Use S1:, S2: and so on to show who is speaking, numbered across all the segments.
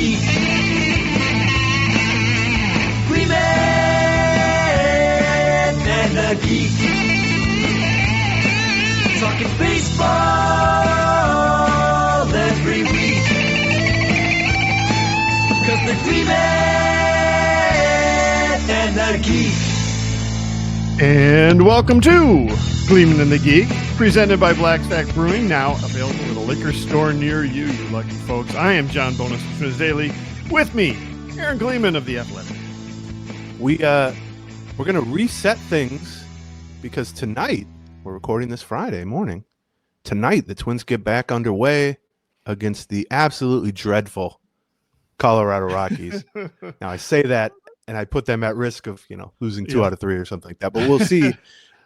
S1: geek. Cleveland and the geek. Talking baseball every week. 'Cause the Cleveland and the geek.
S2: And welcome to Cleveland and the Geek, presented by Black Stack Brewing, now available at a liquor store near you, you lucky folks. I am John Bonus from Daily. With me, Aaron Kleeman of The Athletic.
S3: We're going to reset things because tonight, we're recording this Friday morning. Tonight, the Twins get back underway against the absolutely dreadful Colorado Rockies. Now, I say that, and I put them at risk of, losing 2 out of 3 or something like that. But we'll see.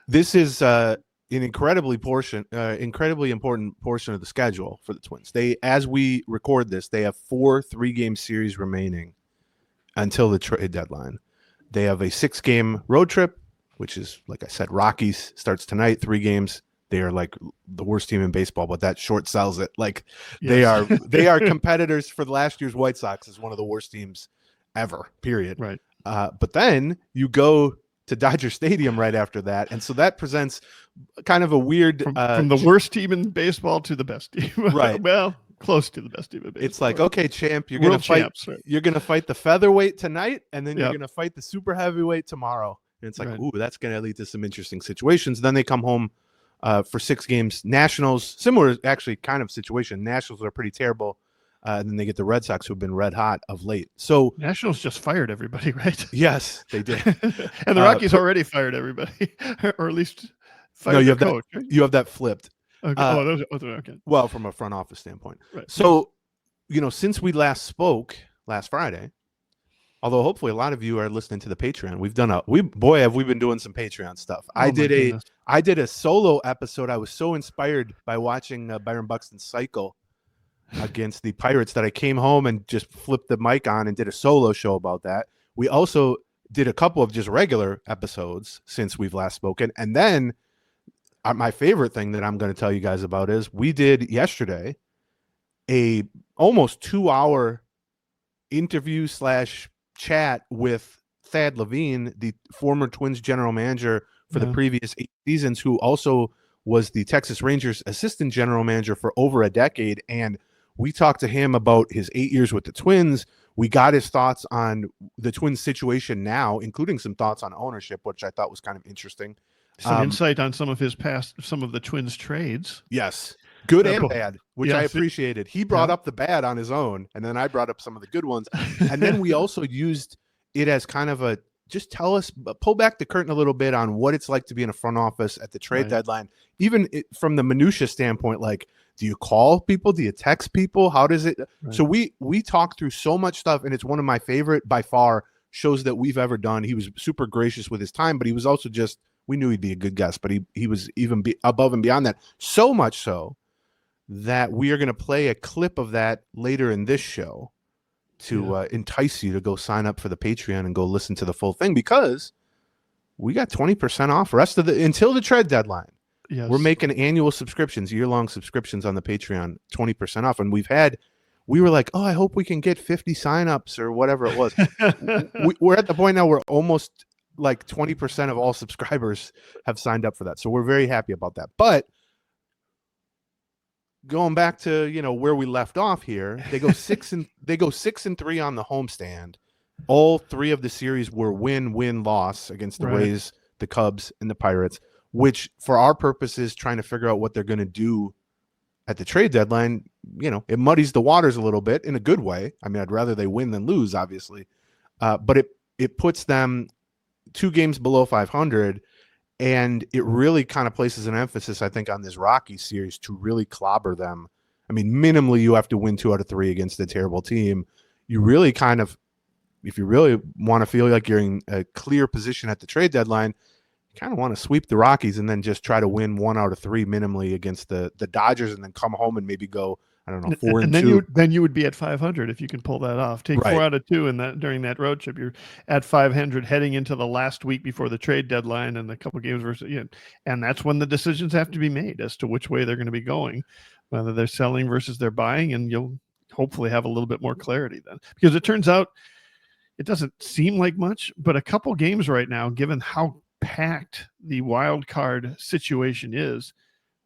S3: This is an incredibly important portion of the schedule for the Twins. As we record this, they have 4 3-game series remaining until the trade deadline. They have a 6-game road trip, which is, like I said, Rockies starts tonight, 3 games. They are like the worst team in baseball, but that short sells it. Like yes. they are competitors for last year's White Sox as one of the worst teams ever, period.
S2: Right.
S3: But then you go to Dodger Stadium right after that, and so that presents kind of a weird
S2: from the worst team in baseball to the best team.
S3: Right.
S2: Well, close to the best team in baseball.
S3: It's like, okay, champ, you're gonna fight. Right. You're gonna fight the featherweight tonight, and then you're gonna fight the super heavyweight tomorrow. And it's like, ooh, that's gonna lead to some interesting situations. Then they come home for 6 games. Nationals, similar actually kind of situation. Nationals are pretty terrible. And then they get the Red Sox, who've been red hot of late. So
S2: Nationals just fired everybody, right?
S3: Yes, they did.
S2: And the Rockies already fired everybody, or at least fired the coach.
S3: Right? You have that flipped.
S2: Okay. Okay.
S3: Well, from a front office standpoint.
S2: Right.
S3: So, since we last spoke last Friday, although hopefully a lot of you are listening to the Patreon, have we been doing some Patreon stuff. I did a solo episode. I was so inspired by watching Byron Buxton cycle against the Pirates that I came home and just flipped the mic on and did a solo show about that. We also did a couple of just regular episodes since we've last spoken. And then my favorite thing that I'm going to tell you guys about is we did yesterday a almost 2-hour interview / chat with Thad Levine, the former Twins general manager for the previous 8 seasons, who also was the Texas Rangers assistant general manager for over a decade. And we talked to him about his 8 years with the Twins. We got his thoughts on the Twins situation now, including some thoughts on ownership, which I thought was kind of interesting.
S2: Some insight on some of the Twins trades.
S3: Yes. Good and bad, which I appreciated. He brought up the bad on his own, and then I brought up some of the good ones. And then we also used it as kind of pull back the curtain a little bit on what it's like to be in a front office at the trade deadline, even from the minutia standpoint, like, do you call people? Do you text people? How does it? Right. So we talked through so much stuff, and it's one of my favorite, by far, shows that we've ever done. He was super gracious with his time, but he was also we knew he'd be a good guest, but he was even above and beyond that. So much so that we are going to play a clip of that later in this show to entice you to go sign up for the Patreon and go listen to the full thing, because we got 20% off until the trade deadline.
S2: Yes.
S3: We're making annual subscriptions, year-long subscriptions on the Patreon, 20% off. And we were like, oh, I hope we can get 50 signups or whatever it was. We're at the point now where almost like 20% of all subscribers have signed up for that. So we're very happy about that. But going back to, where we left off here, they go 6-3 on the homestand. All 3 of the series were win-win-loss against the Rays, the Cubs, and the Pirates, which for our purposes, trying to figure out what they're going to do at the trade deadline, it muddies the waters a little bit in a good way. I mean, I'd rather they win than lose, obviously. But it puts them 2 games below 500, and it really kind of places an emphasis, I think, on this Rockies series to really clobber them. I mean, minimally, you have to win 2 out of 3 against a terrible team. You really kind of, if you really want to feel like you're in a clear position at the trade deadline, kind of want to sweep the Rockies and then just try to win 1 out of 3 minimally against the Dodgers, and then come home and maybe go, I don't know, 4-2.
S2: Then you would be at 500 if you can pull that off. Take 4 out of 2 during that road trip. You're at 500 heading into the last week before the trade deadline and a couple games versus, and that's when the decisions have to be made as to which way they're going to be going, whether they're selling versus they're buying, and you'll hopefully have a little bit more clarity then, because it turns out it doesn't seem like much, but a couple games right now, given how packed the wild card situation is,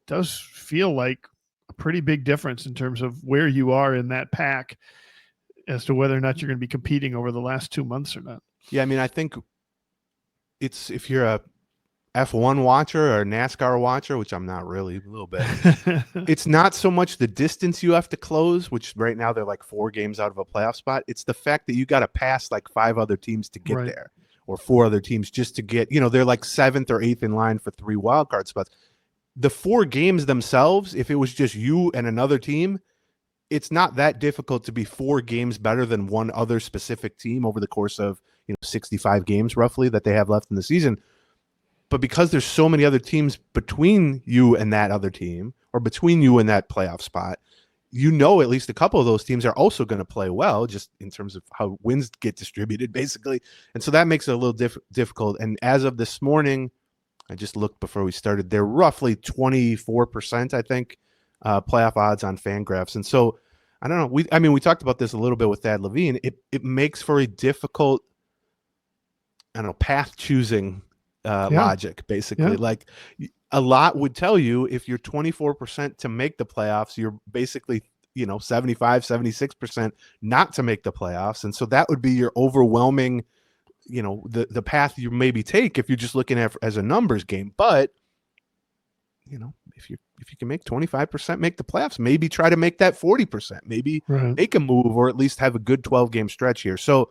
S2: does feel like a pretty big difference in terms of where you are in that pack as to whether or not you're going to be competing over the last 2 months or not.
S3: Yeah, I mean, I think it's, if you're a F1 watcher or a NASCAR watcher, which I'm not really, a little bit, it's not so much the distance you have to close, which right now they're like 4 games out of a playoff spot. It's the fact that you got to pass like 5 other teams to get there, or 4 other teams just to get, they're like 7th or 8th in line for 3 wild card spots. The 4 games themselves, if it was just you and another team, it's not that difficult to be 4 games better than one other specific team over the course of 65 games roughly that they have left in the season. But because there's so many other teams between you and that other team, or between you and that playoff spot, at least a couple of those teams are also going to play well, just in terms of how wins get distributed, basically. And so that makes it a little difficult. And as of this morning, I just looked before we started, they're roughly 24%, I think, playoff odds on Fangraphs. And so, I don't know. We talked about this a little bit with Thad Levine. It makes for a difficult, path choosing logic, basically. Like, a lot would tell you if you're 24% to make the playoffs, you're basically 75, 76% not to make the playoffs. And so that would be your overwhelming, the path you maybe take if you're just looking at it as a numbers game. But if you can make 25% make the playoffs, maybe try to make that 40%, maybe make a move, or at least have a good 12-game stretch here. So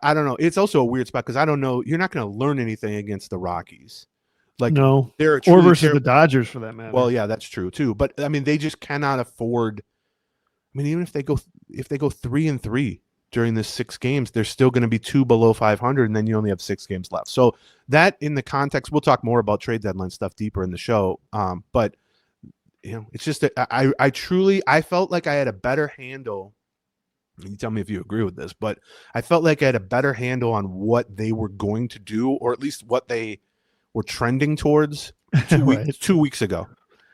S3: I don't know. It's also a weird spot because I don't know. You're not going to learn anything against the Rockies. Like,
S2: no,
S3: they're
S2: or versus the Dodgers for that matter.
S3: Well, yeah, that's true too. But they just cannot afford. Even if they go 3-3 during this 6 games, they're still going to be 2 below 500, and then you only have 6 games left. So that, in the context, we'll talk more about trade deadline stuff deeper in the show. But it's just that I felt like I had a better handle. You tell me if you agree with this, but I felt like I had a better handle on what they were going to do, or at least what they were trending towards 2 weeks ago.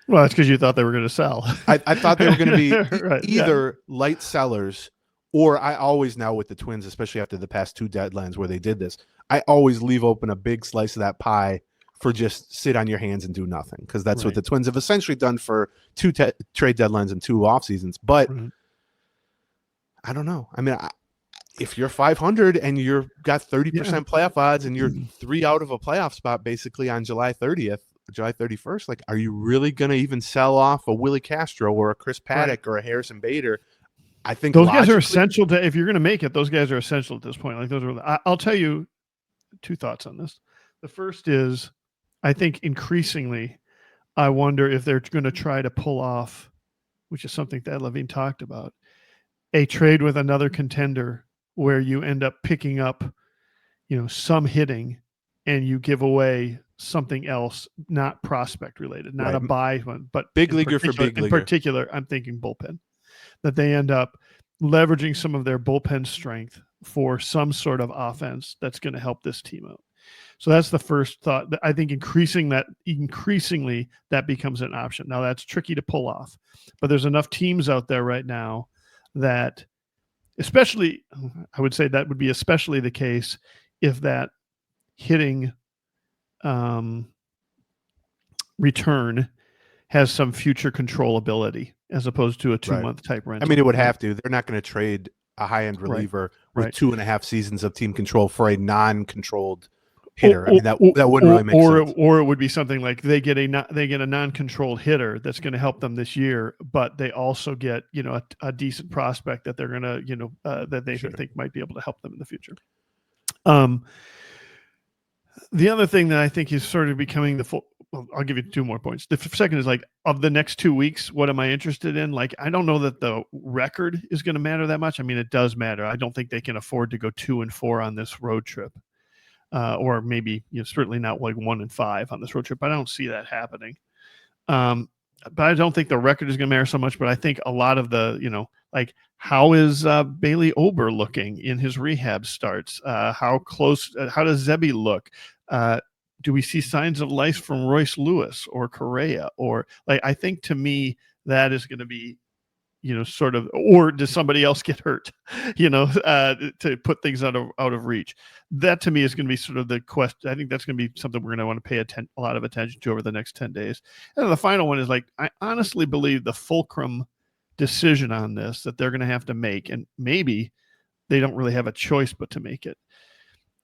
S2: Well, it's because you thought they were going to sell.
S3: I thought they were going to be either light sellers, or I always, now with the Twins, especially after the past 2 deadlines where they did this, I always leave open a big slice of that pie for just sit on your hands and do nothing, because that's what the Twins have essentially done for 2 trade deadlines and 2 off seasons. But I don't know. If you're 500 and you're got 30% playoff odds and you're 3 out of a playoff spot basically on July 30th, July 31st, like, are you really going to even sell off a Willie Castro or a Chris Paddock or a Harrison Bader? I think
S2: those guys are essential to, if you're going to make it, those guys are essential at this point. Like, those are, I'll tell you 2 thoughts on this. The first is, I think increasingly, I wonder if they're going to try to pull off, which is something Thad Levine talked about, a trade with another contender where you end up picking up, some hitting, and you give away something else, not prospect related, not a buy one, but
S3: big leaguer for big leaguer.
S2: In particular, I'm thinking bullpen, that they end up leveraging some of their bullpen strength for some sort of offense that's going to help this team out. So that's the first thought. I think increasingly that becomes an option. Now, that's tricky to pull off, but there's enough teams out there right now that, especially, I would say that would be especially the case if that hitting return has some future controllability as opposed to a 2-month type rental.
S3: It would have to. They're not going to trade a high-end reliever with 2.5 seasons of team control for a non-controlled hitter. That wouldn't really make sense.
S2: Or it would be something like they get a non-controlled hitter that's going to help them this year, but they also get a decent prospect that they're going to that they think might be able to help them in the future. The other thing that I think is sort of becoming I'll give you 2 more points. The second is, like, of the next 2 weeks, what am I interested in? Like, I don't know that the record is going to matter that much. It does matter. I don't think they can afford to go 2-4 on this road trip. Or maybe, certainly not like 1-5 on this road trip. I don't see that happening. But I don't think the record is going to matter so much. But I think a lot of the, like, how is Bailey Ober looking in his rehab starts? How close? How does Zebby look? Do we see signs of life from Royce Lewis or Correa? Or, like, I think, to me, that is going to be, sort of, or does somebody else get hurt, to put things out of reach? That to me is going to be sort of the question. I think that's going to be something we're going to want to pay a lot of attention to over the next 10 days. And then the final one is like, I honestly believe the fulcrum decision on this that they're going to have to make, and maybe they don't really have a choice but to make it,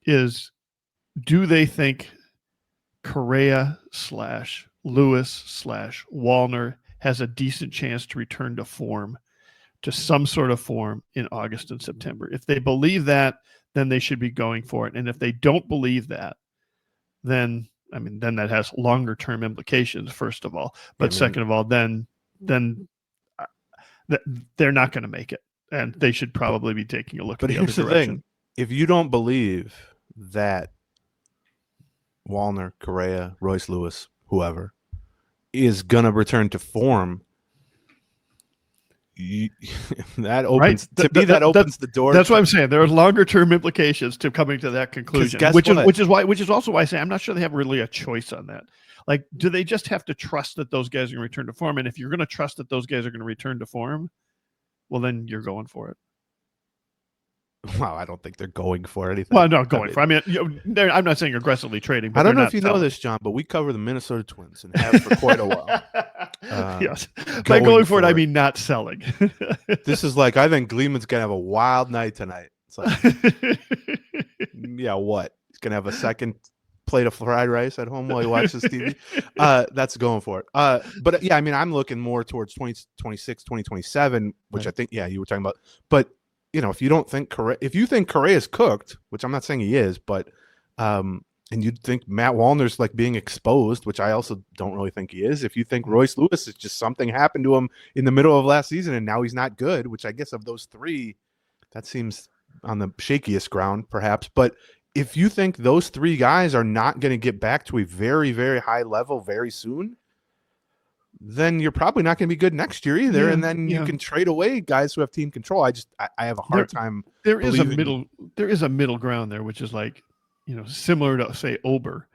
S2: is do they think Correa / Lewis / Wallner has a decent chance to return to some sort of form in August and September? If they believe that, then they should be going for it. And if they don't believe that, then that has longer term implications, first of all. But second of all, then they're not going to make it. And they should probably be taking a look at the other direction.
S3: Thing. If you don't believe that Wallner, Correa, Royce Lewis, whoever, is going to return to form, that opens the door.
S2: That's what I'm saying. There are longer term implications to coming to that conclusion, which is also why I say I'm not sure they have really a choice on that. Like, do they just have to trust that those guys are going to return to form? And if you're going to trust that those guys are going to return to form, well, then you're going for it.
S3: Wow, I don't think they're going for anything.
S2: Well, no, for. I mean, I'm not saying aggressively trading. But
S3: I don't know if you know this, John, but we cover the Minnesota Twins and have for quite a while.
S2: Yes, by going for it, I mean not selling.
S3: This is like, I think Gleeman's gonna have a wild night tonight. It's like, yeah, what? He's gonna have a second plate of fried rice at home while he watches TV. That's going for it. But yeah, I mean, I'm looking more towards 2026, 2027, which I think, yeah, you were talking about. But if you don't think if you think Correa is cooked, which I'm not saying he is, but and you think Matt Wallner's like being exposed, which I also don't really think he is. If you think Royce Lewis is just something happened to him in the middle of last season and now he's not good, which I guess of those three, that seems on the shakiest ground, perhaps. But if you think those three guys are not going to get back to a very, very high level very soon, then you're probably not going to be good next year either. And then you can trade away guys who have team control. I have a hard time.
S2: There is a middle ground there, which is like, similar to say Ober.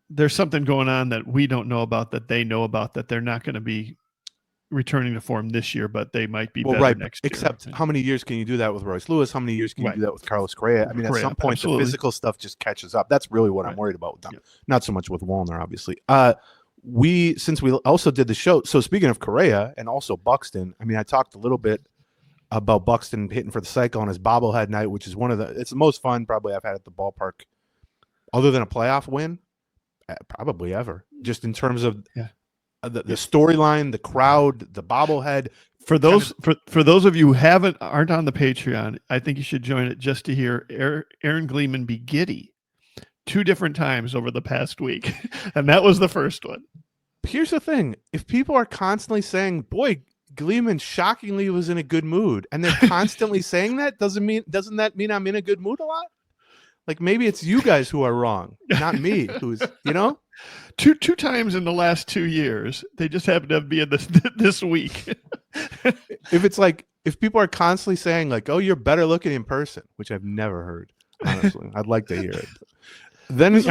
S2: There's something going on that we don't know about, that they know about, that they're not going to be returning to form this year, but they might be better next year.
S3: Except how many years can you do that with Royce Lewis? How many years can you do that with Carlos Correa? I mean, at some point, the physical stuff just catches up. That's really what I'm worried about with them. Yeah. Not so much with Wallner, obviously. Since we also did the show, so speaking of Correa and also Buxton, I mean, I talked a little bit about Buxton hitting for the cycle on his bobblehead night, which is it's the most fun probably I've had at the ballpark, other than a playoff win, probably ever. Just in terms of the storyline, the crowd, the bobblehead. For those of you who aren't on the Patreon, I think you should join it just to hear Aaron Gleeman be giddy 2 different times over the past week. And that was the first one. Here's the thing. If people are constantly saying, boy, Gleeman shockingly was in a good mood, and they're constantly saying that, doesn't that mean I'm in a good mood a lot? Like, maybe it's you guys who are wrong, not me, who's, two times in the last 2 years, they just happen to be in this week. If people are constantly saying like, oh, you're better looking in person, which I've never heard, honestly, I'd like to hear it. Then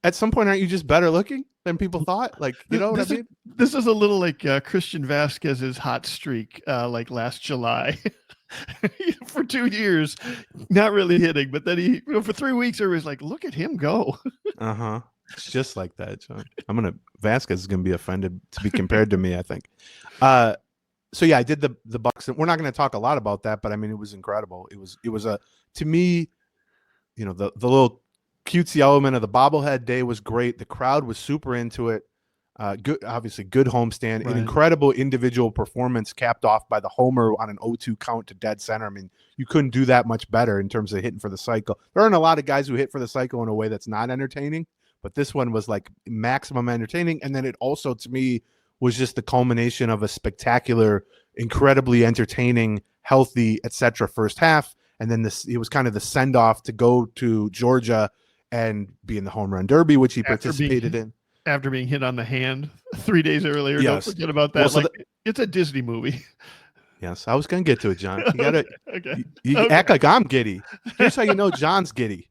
S3: at some point, aren't you just better looking than people thought? Like, what I mean? This is a little like Christian Vasquez's hot streak, like last July. For 2 years, not really hitting, but then for 3 weeks, everybody's like, look at him go. It's just like that, John. Vasquez is going to be offended to be compared to me, I think. So yeah, I did the Bucks. We're not going to talk a lot about that, but I mean, it was incredible. It was to me, the little cutesy element of the bobblehead day was great. The crowd was super into it. Good homestand, an incredible individual performance capped off by the homer on an 0-2 count to dead center. I mean, you couldn't do that much better in terms of hitting for the cycle. There aren't a lot of guys who hit for the cycle in a way that's not entertaining, but this one was like maximum entertaining. And then it also, to me, was just the culmination of a spectacular, incredibly entertaining, healthy, etc. first half. And then it was kind of the send off to go to Georgia and be in the home run derby, which he participated in. After being hit on the hand 3 days earlier. Yes. Don't forget about that. Well, it's a Disney movie. Yes, I was going to get to it, John. You gotta act like I'm giddy. Here's how you know John's giddy.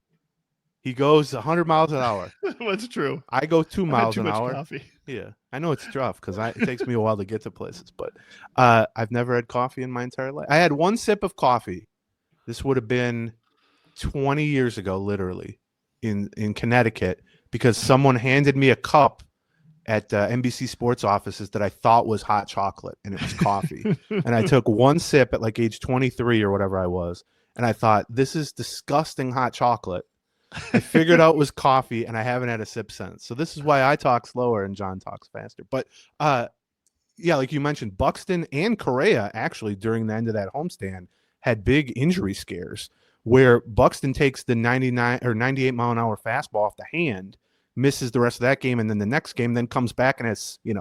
S3: He goes 100 miles an hour. That's true. I go 2 miles an hour. Coffee. Yeah, I know it's rough because it takes me a while to get to places, but I've never had coffee in my entire life. I had one sip of coffee. This would have been 20 years ago, literally, in Connecticut, because someone handed me a cup at NBC Sports offices that I thought was hot chocolate, and it was coffee. And I took one sip at like age 23 or whatever I was, and I thought, this is disgusting hot chocolate. I figured out it was coffee, and I haven't had a sip since. So this is why I talk slower and John talks faster. But yeah, like you mentioned, Buxton and Correa actually during the end of that homestand had big injury scares where Buxton takes the 99 or 98 mile an hour fastball off the hand, misses the rest of that game, and then the next game then comes back and has, I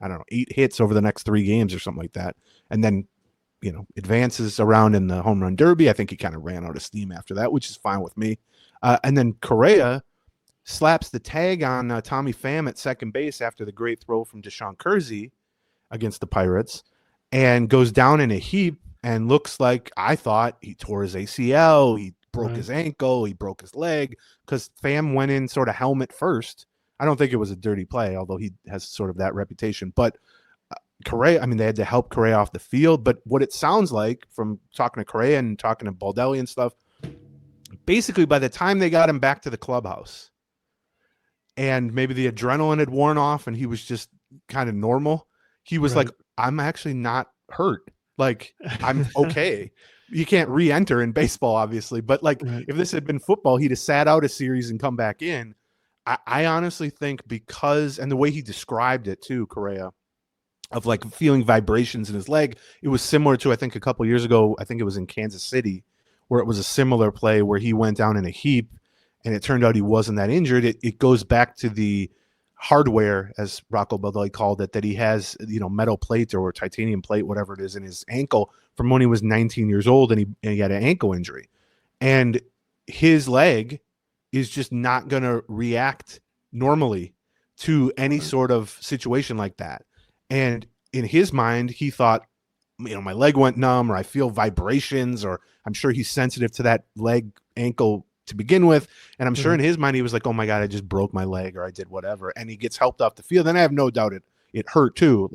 S3: don't know, 8 hits over the next 3 games or something like that. And then, advances around in the home run derby. I think he kind of ran out of steam after that, which is fine with me. And then Correa slaps the tag on Tommy Pham at second base after the great throw from Deshaun Kersey against the Pirates and goes down in a heap and looks like, I thought, he tore his ACL, he broke his ankle, he broke his leg, because Pham went in sort of helmet first. I don't think it was a dirty play, although he has sort of that reputation. But Correa, they had to help Correa off the field. But what it sounds like from talking to Correa and talking to Baldelli and stuff, basically by the time they got him back to the clubhouse and maybe the adrenaline had worn off and he was just kind of normal, he was like, I'm actually not hurt. Like, I'm okay. You can't re-enter in baseball, obviously. But if this had been football, he'd have sat out a series and come back in. I honestly think because, and the way he described it too, Correa, of like feeling vibrations in his leg, it was similar to, I think a couple years ago, I think it was in Kansas City, where it was a similar play where he went down in a heap and it turned out he wasn't that injured. It goes back to the hardware, as Rocco Baldelli called it, that he has, metal plate or titanium plate, whatever it is, in his ankle from when he was 19 years old, and he had an ankle injury. And his leg is just not going to react normally to any sort of situation like that. And in his mind, he thought, my leg went numb, or I feel vibrations, or I'm sure he's sensitive to that leg ankle to begin with. And I'm sure in his mind, he was like, oh my God, I just broke my leg or I did whatever. And he gets helped off the field. And I have no doubt it hurt too.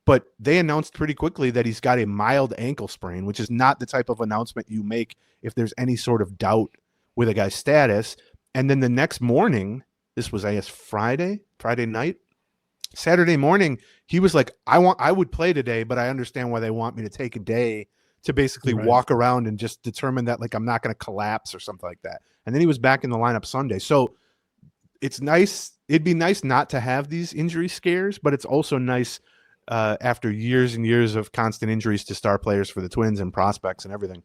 S3: But they announced pretty quickly that he's got a mild ankle sprain, which is not the type of announcement you make if there's any sort of doubt with a guy's status. And then the next morning, this was, I guess, Friday night, Saturday morning, he was like, I would play today, but I understand why they want me to take a day to basically walk around and just determine that, I'm not going to collapse or something like that. And then he was back in the lineup Sunday. So it's nice. It'd be nice not to have these injury scares, but it's also nice after years and years of constant injuries to star players for the Twins and prospects and everything,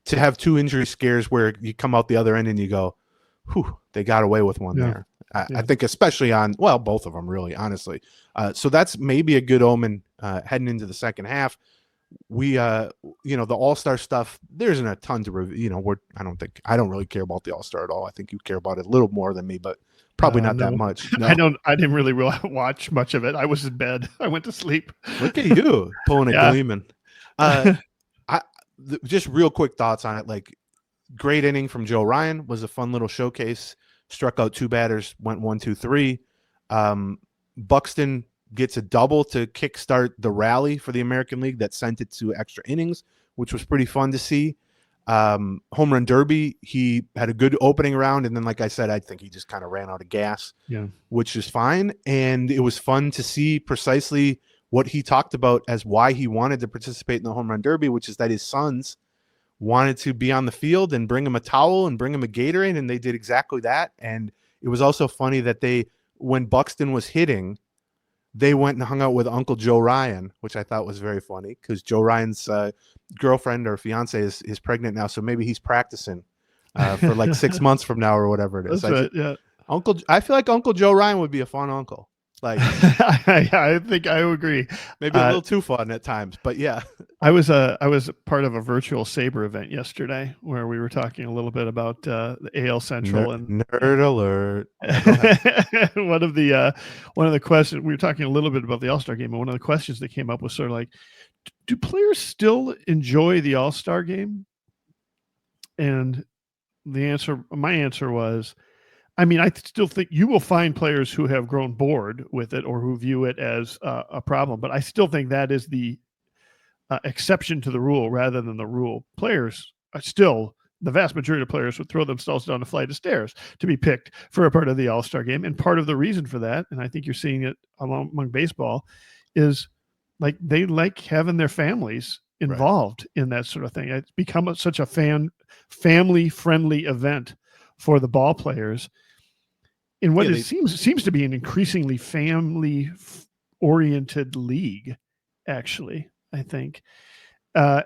S3: to have 2 injury scares where you come out the other end and you go, whew, they got away with one there. I think especially on, both of them really, honestly. So that's maybe a good omen heading into the second half. We, the All-Star stuff, there isn't a ton to review. I don't really care about the All-Star at all. I think you care about it a little more than me, but probably not that much. No.
S2: I didn't really watch much of it. I was in bed. I went to sleep.
S3: Look at you pulling a Gleeman. Just real quick thoughts on it. Great inning from Joe Ryan, was a fun little showcase. Struck out 2 batters, went 1, 2, 3. Buxton gets a double to kickstart the rally for the American League that sent it to extra innings, which was pretty fun to see. Home run derby, he had a good opening round, and then, like I said, I think he just kind of ran out of gas, which is fine. And it was fun to see precisely what he talked about as why he wanted to participate in the home run derby, which is that his sons wanted to be on the field and bring him a towel and bring him a Gatorade, and they did exactly that. And it was also funny that when Buxton was hitting, they went and hung out with Uncle Joe Ryan, which I thought was very funny because Joe Ryan's girlfriend or fiance is pregnant now, so maybe he's practicing for 6 months from now or whatever it is. I feel like Uncle Joe Ryan would be a fun uncle.
S2: I think I would agree.
S3: Maybe a little too fun at times, but yeah.
S2: I was part of a virtual Sabre event yesterday where we were talking a little bit about the AL Central and
S3: nerd alert.
S2: One of the questions we were talking a little bit about the All-Star game, and one of the questions that came up was sort of like, do players still enjoy the All-Star game? And my answer was, I mean, I still think you will find players who have grown bored with it or who view it as a problem, but I still think that is the exception to the rule rather than the rule. Players are still, the vast majority of players would throw themselves down a flight of stairs to be picked for a part of the All-Star game. And part of the reason for that, and I think you're seeing it among baseball, is like they like having their families involved in that sort of thing. It's become such a family-friendly event for the ball players in what seems to be an increasingly family-oriented league, actually, I think. I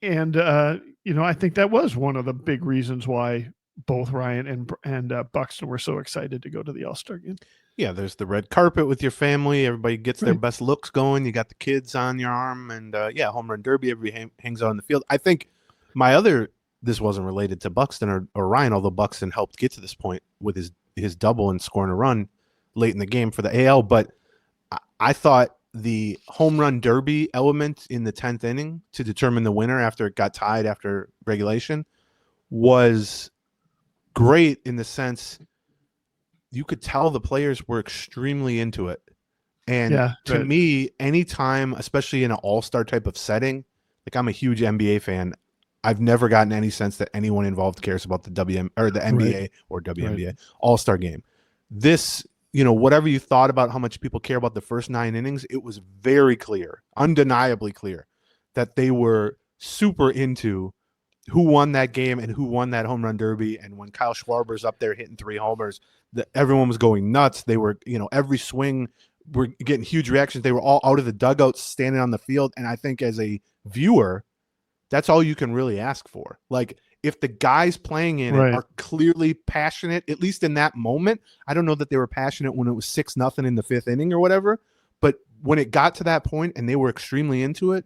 S2: think that was one of the big reasons why both Ryan and Buxton were so excited to go to the All-Star game.
S3: Yeah, there's the red carpet with your family. Everybody gets their best looks going. You got the kids on your arm. And, home run derby, everybody hangs out on the field. I think this wasn't related to Buxton or Ryan, although Buxton helped get to this point with his double and scoring a run late in the game for the AL. But I thought the home run derby element in the 10th inning to determine the winner after it got tied after regulation was great in the sense you could tell the players were extremely into it. And to me, anytime, especially in an all-star type of setting, like I'm a huge NBA fan, I've never gotten any sense that anyone involved cares about the NBA or WNBA All-Star game. This, whatever you thought about how much people care about the first 9 innings, it was very clear, undeniably clear, that they were super into who won that game and who won that home run derby. And when Kyle Schwarber's up there hitting 3 homers, everyone was going nuts. They were, every swing, we're getting huge reactions. They were all out of the dugouts, standing on the field. And I think as a viewer, that's all you can really ask for. Like, if the guys playing in it are clearly passionate, at least in that moment, I don't know that they were passionate when it was 6-0 in the 5th inning or whatever, but when it got to that point and they were extremely into it,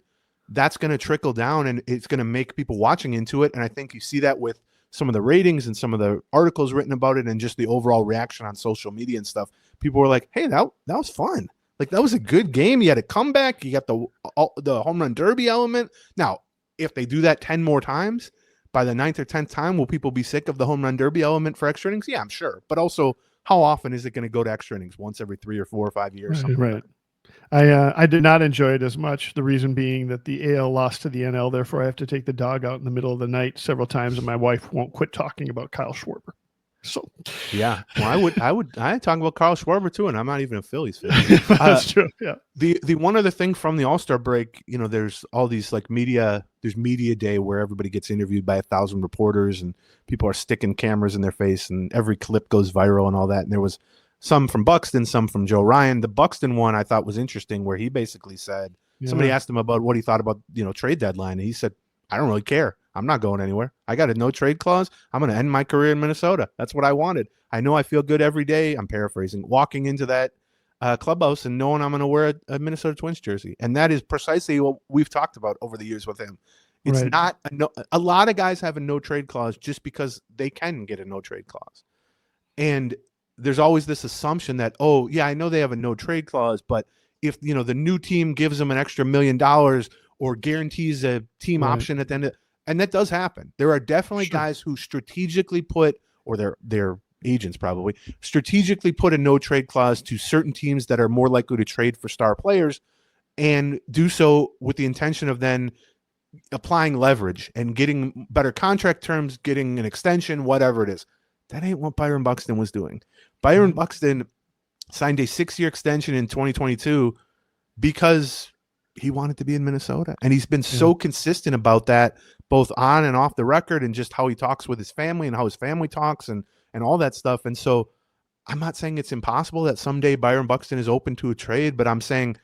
S3: that's going to trickle down and it's going to make people watching into it. And I think you see that with some of the ratings and some of the articles written about it and just the overall reaction on social media and stuff. People were like, hey, that was fun. Like, that was a good game. You had a comeback. You got the home run derby element. Now, if they do that 10 more times, by the 9th or 10th time, will people be sick of the home run derby element for extra innings? Yeah, I'm sure. But also, how often is it going to go to extra innings? Once every 3 or 4 or 5 years?
S2: Right. I did not enjoy it as much. The reason being that the AL lost to the NL. Therefore, I have to take the dog out in the middle of the night several times, and my wife won't quit talking about Kyle Schwarber. So,
S3: yeah, well, I talk about Kyle Schwarber too, and I'm not even a Phillies fan.
S2: That's true. Yeah.
S3: The one other thing from the All-Star break, there's all these there's media day where everybody gets interviewed by 1,000 reporters and people are sticking cameras in their face and every clip goes viral and all that. And there was some from Buxton, some from Joe Ryan. The Buxton one I thought was interesting, where he basically said, somebody asked him about what he thought about, trade deadline. And he said, I don't really care. I'm not going anywhere. I got a no trade clause. I'm going to end my career in Minnesota. That's what I wanted. I know I feel good every day. I'm paraphrasing, walking into that clubhouse and knowing I'm going to wear a Minnesota Twins jersey. And that is precisely what we've talked about over the years with him. It's not a lot of guys have a no trade clause just because they can get a no trade clause. And there's always this assumption that, oh yeah, I know they have a no trade clause, but if the new team gives them an extra $1 million or guarantees a team option at the end and that does happen. There are definitely guys who strategically put, or their agents probably strategically put a no trade clause to certain teams that are more likely to trade for star players and do so with the intention of then applying leverage and getting better contract terms, getting an extension, whatever it is. That ain't what Byron Buxton was doing. Byron Buxton signed a 6-year extension in 2022 because he wanted to be in Minnesota. And he's been so consistent about that, both on and off the record, and just how he talks with his family and how his family talks and all that stuff. And so I'm not saying it's impossible that someday Byron Buxton is open to a trade, but I'm saying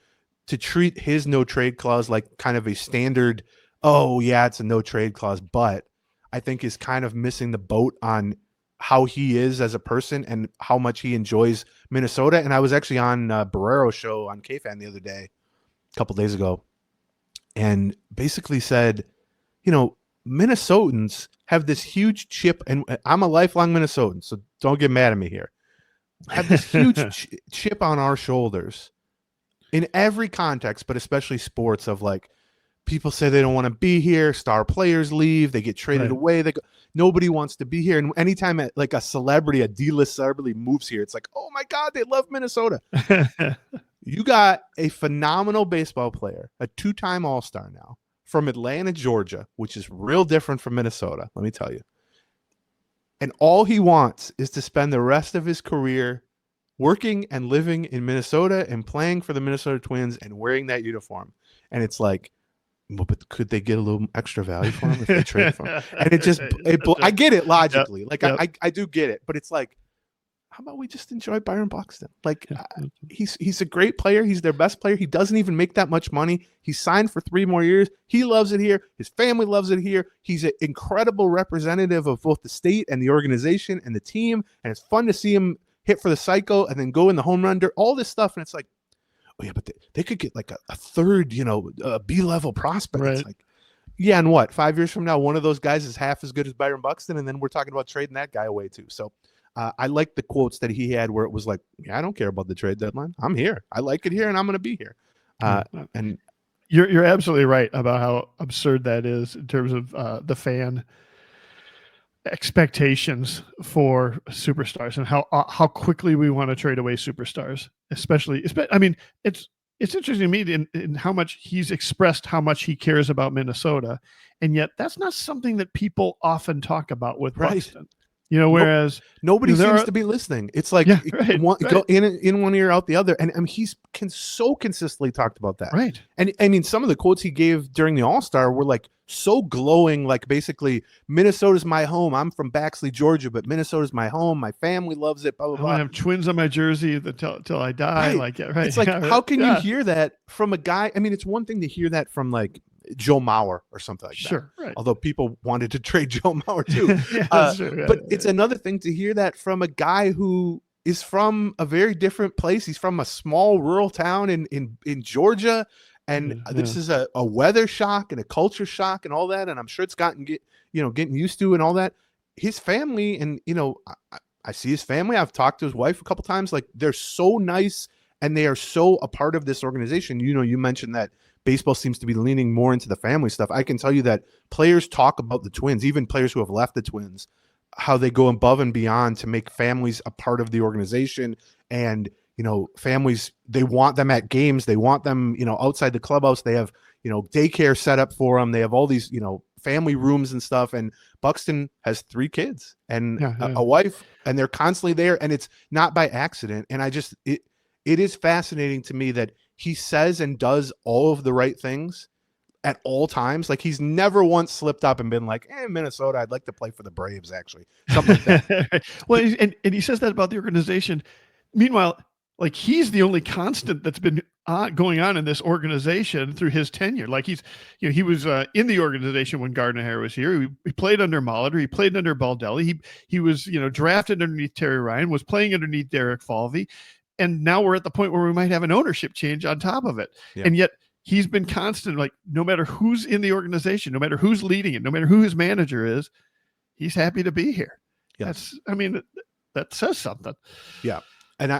S3: to treat his no trade clause like kind of a standard, oh yeah, it's a no trade clause, but I think is kind of missing the boat on how he is as a person and how much he enjoys Minnesota. And I was actually on Barrero's show on KFan the other day, a couple days ago, and basically said, Minnesotans have this huge chip, and I'm a lifelong Minnesotan, so don't get mad at me here. Have this huge chip on our shoulders in every context, but especially sports, of like, people say they don't want to be here. Star players leave. They get traded away. Nobody wants to be here. And anytime like a celebrity, a D-list celebrity moves here, it's like, oh my God, they love Minnesota. You got a phenomenal baseball player, a 2-time All-Star now from Atlanta, Georgia, which is real different from Minnesota, let me tell you. And all he wants is to spend the rest of his career working and living in Minnesota and playing for the Minnesota Twins and wearing that uniform. And it's like, well, but could they get a little extra value for him if they trade for him? And it just, I get it logically. Like, I do get it. But it's like, how about we just enjoy Byron Buxton? Like, he's a great player. He's their best player. He doesn't even make that much money. He's signed for 3 more years. He loves it here. His family loves it here. He's an incredible representative of both the state and the organization and the team. And it's fun to see him hit for the cycle and then go in the home run, all this stuff. And it's like, oh yeah, but they could get like a third, B-level prospect.
S2: Right.
S3: It's like, yeah, and what? 5 years from now, one of those guys is half as good as Byron Buxton, and then we're talking about trading that guy away too. So I like the quotes that he had where it was like, yeah, I don't care about the trade deadline. I'm here. I like it here, and I'm going to be here. And
S2: you're absolutely right about how absurd that is in terms of the fan expectations for superstars and how quickly we want to trade away superstars, especially. I mean, it's interesting to me in how much he's expressed how much he cares about Minnesota, and yet that's not something that people often talk about with Buxton. Whereas
S3: nobody seems to be listening. It's like go in one ear, out the other. And I mean, he's so consistently talked about that.
S2: Right.
S3: And I mean, some of the quotes he gave during the All-Star were like so glowing, like basically, Minnesota's my home. I'm from Baxley, Georgia, but Minnesota's my home. My family loves it, blah, blah, blah.
S2: I have twins on my jersey till I die.
S3: Right. It's like, how can you hear that from a guy? I mean, it's one thing to hear that from like Joe Mauer or something like that.
S2: Sure, right.
S3: Although people wanted to trade Joe Mauer too. But it's another thing to hear that from a guy who is from a very different place. He's from a small rural town in Georgia. And this is a weather shock and a culture shock and all that. And I'm sure it's getting used to and all that. His family, and I see his family. I've talked to his wife a couple times. Like, they're so nice and they are so a part of this organization. You mentioned that baseball seems to be leaning more into the family stuff. I can tell you that players talk about the Twins, even players who have left the Twins, how they go above and beyond to make families a part of the organization. And, families, they want them at games. They want them, outside the clubhouse. They have, daycare set up for them. They have all these, family rooms and stuff. And Buxton has 3 kids and a wife, and they're constantly there. And it's not by accident. And it is fascinating to me that he says and does all of the right things at all times. Like, he's never once slipped up and been like, Minnesota, I'd like to play for the Braves, actually. Something like that.
S2: Well, and he says that about the organization. Meanwhile, like, he's the only constant that's been going on in this organization through his tenure. Like, he was in the organization when Gardner was here. He played under Molitor. He played under Baldelli. He was, drafted underneath Terry Ryan, was playing underneath Derek Falvey. And now we're at the point where we might have an ownership change on top of it. Yeah. And yet he's been constant, like, no matter who's in the organization, no matter who's leading it, no matter who his manager is, he's happy to be here. Yes. That says something.
S3: Yeah. And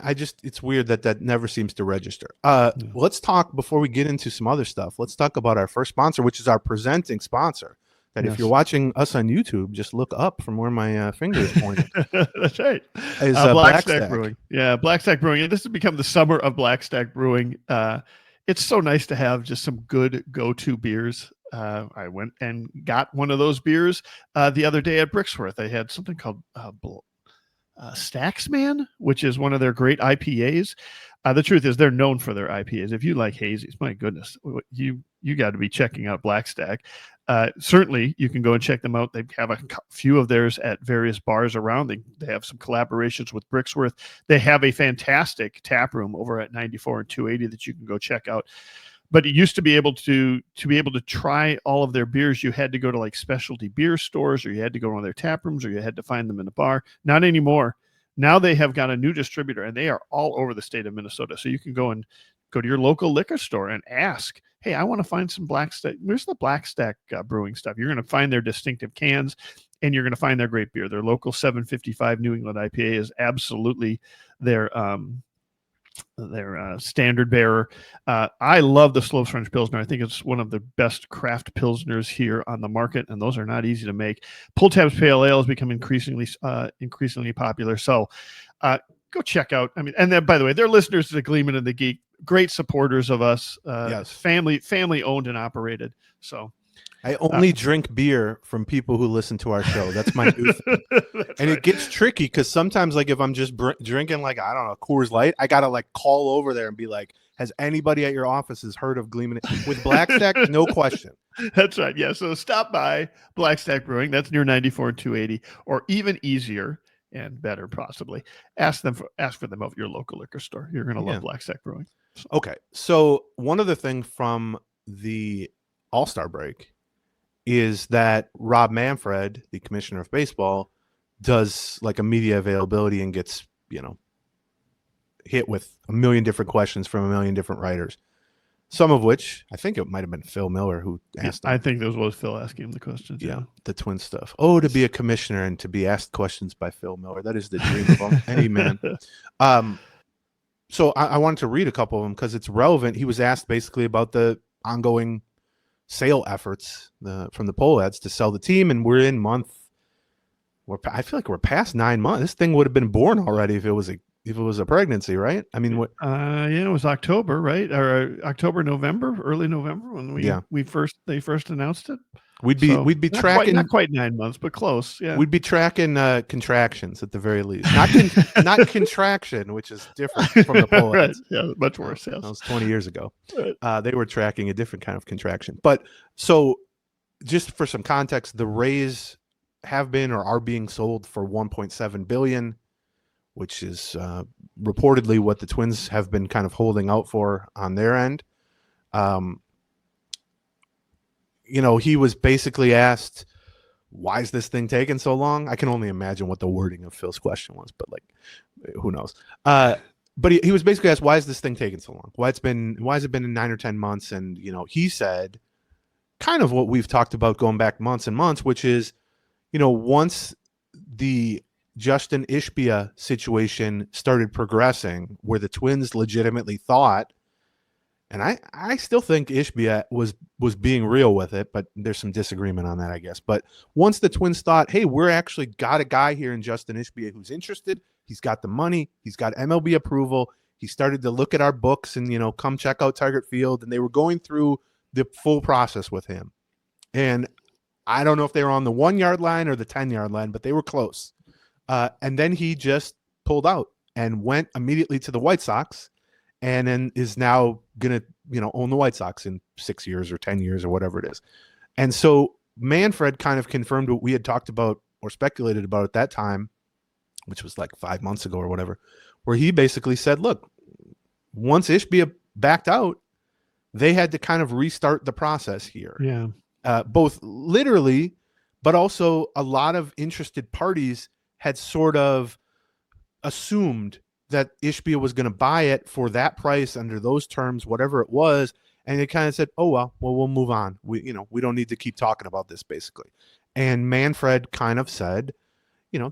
S3: it's weird that never seems to register. Let's talk, before we get into some other stuff, let's talk about our first sponsor, which is our presenting sponsor. That if you're watching us on YouTube, just look up from where my finger is pointed.
S2: That's right.
S3: Is
S2: Black Stack Brewing. Yeah, Black Stack Brewing. And this has become the summer of Black Stack Brewing. It's so nice to have just some good go-to beers. I went and got one of those beers the other day at Brixworth. They had something called Stacksman, which is one of their great IPAs. The truth is, they're known for their IPAs. If you like hazies, my goodness, you got to be checking out Black Stack. Certainly, you can go and check them out. They have a few of theirs at various bars around. They have some collaborations with Brixworth. They have a fantastic tap room over at 94 and 280 that you can go check out. But it used to be able to try all of their beers, you had to go to like specialty beer stores, or you had to go to one of their tap rooms, or you had to find them in a bar. Not anymore. Now they have got a new distributor, and they are all over the state of Minnesota. So you can go to your local liquor store and ask, hey, I want to find some Black Stack. Where's the Black Stack brewing stuff? You're going to find their distinctive cans, and you're going to find their great beer. Their local 755 New England IPA is absolutely their standard bearer. I love the Slopes French Pilsner. I think it's one of the best craft Pilsners here on the market, and those are not easy to make. Pull Tabs Pale Ale has become increasingly popular. So go check out. I mean, and then, by the way, they're listeners to the Gleeman and the Geek, great supporters of us,
S3: Yes.
S2: family owned and operated. So
S3: I only drink beer from people who listen to our show. That's my new thing. And it gets tricky because sometimes, like, if I'm just drinking, like, I don't know, Coors Light, I got to, like, call over there and be like, has anybody at your offices heard of Gleeman? With Black Stack, no question.
S2: That's right. Yeah. So stop by Black Stack Brewing. That's near 94 and 280, or even easier and better, possibly. Ask for them at your local liquor store. You're going to love Black Stack Brewing.
S3: Okay. So one other thing from the All-Star break is that Rob Manfred, the commissioner of baseball, does like a media availability and gets, hit with a million different questions from a million different writers. Some of which, I think it might have been Phil Miller who asked him.
S2: I think those was Phil asking him the questions.
S3: Yeah, the Twin stuff. Oh, to be a commissioner and to be asked questions by Phil Miller. That is the dream of any man. So I wanted to read a couple of them because it's relevant. He was asked basically about the ongoing sale efforts from the poll ads to sell the team, and we're in I feel like we're past 9 months. This thing would have been born already if it was a pregnancy, right? I mean,
S2: it was October, right? Or October, November, early November when they first announced it.
S3: We'd be tracking
S2: not quite 9 months, but close. Yeah,
S3: we'd be tracking contractions at the very least, not contraction, which is different from the poll ads.
S2: Right. Yeah, much worse. Yes.
S3: That was 20 years ago.
S2: Right.
S3: They were tracking a different kind of contraction. But so, just for some context, the Rays have been or are being sold for $1.7 billion, which is reportedly what the Twins have been kind of holding out for on their end. He was basically asked, why is this thing taking so long? I can only imagine what the wording of Phil's question was, but like, who knows? But he was basically asked, why is this thing taking so long? Why has it been in 9 or 10 months? And, he said kind of what we've talked about going back months and months, which is, once the Justin Ishbia situation started progressing where the Twins legitimately thought, and I still think Ishbia was being real with it, but there's some disagreement on that, I guess. But once the Twins thought, hey, we're actually got a guy here in Justin Ishbia who's interested, he's got the money, he's got MLB approval, he started to look at our books and, come check out Target Field, and they were going through the full process with him. And I don't know if they were on the 1 yard line or the 10-yard line, but they were close. And then he just pulled out and went immediately to the White Sox, and then is now going to, own the White Sox in 6 years or 10 years or whatever it is. And so Manfred kind of confirmed what we had talked about or speculated about at that time, which was like 5 months ago or whatever, where he basically said, look, once Ishbia backed out, they had to kind of restart the process here.
S2: Yeah.
S3: Both literally, but also a lot of interested parties had sort of assumed that Ishbia was going to buy it for that price under those terms, whatever it was. And they kind of said, oh, well, we'll move on. We don't need to keep talking about this, basically. And Manfred kind of said,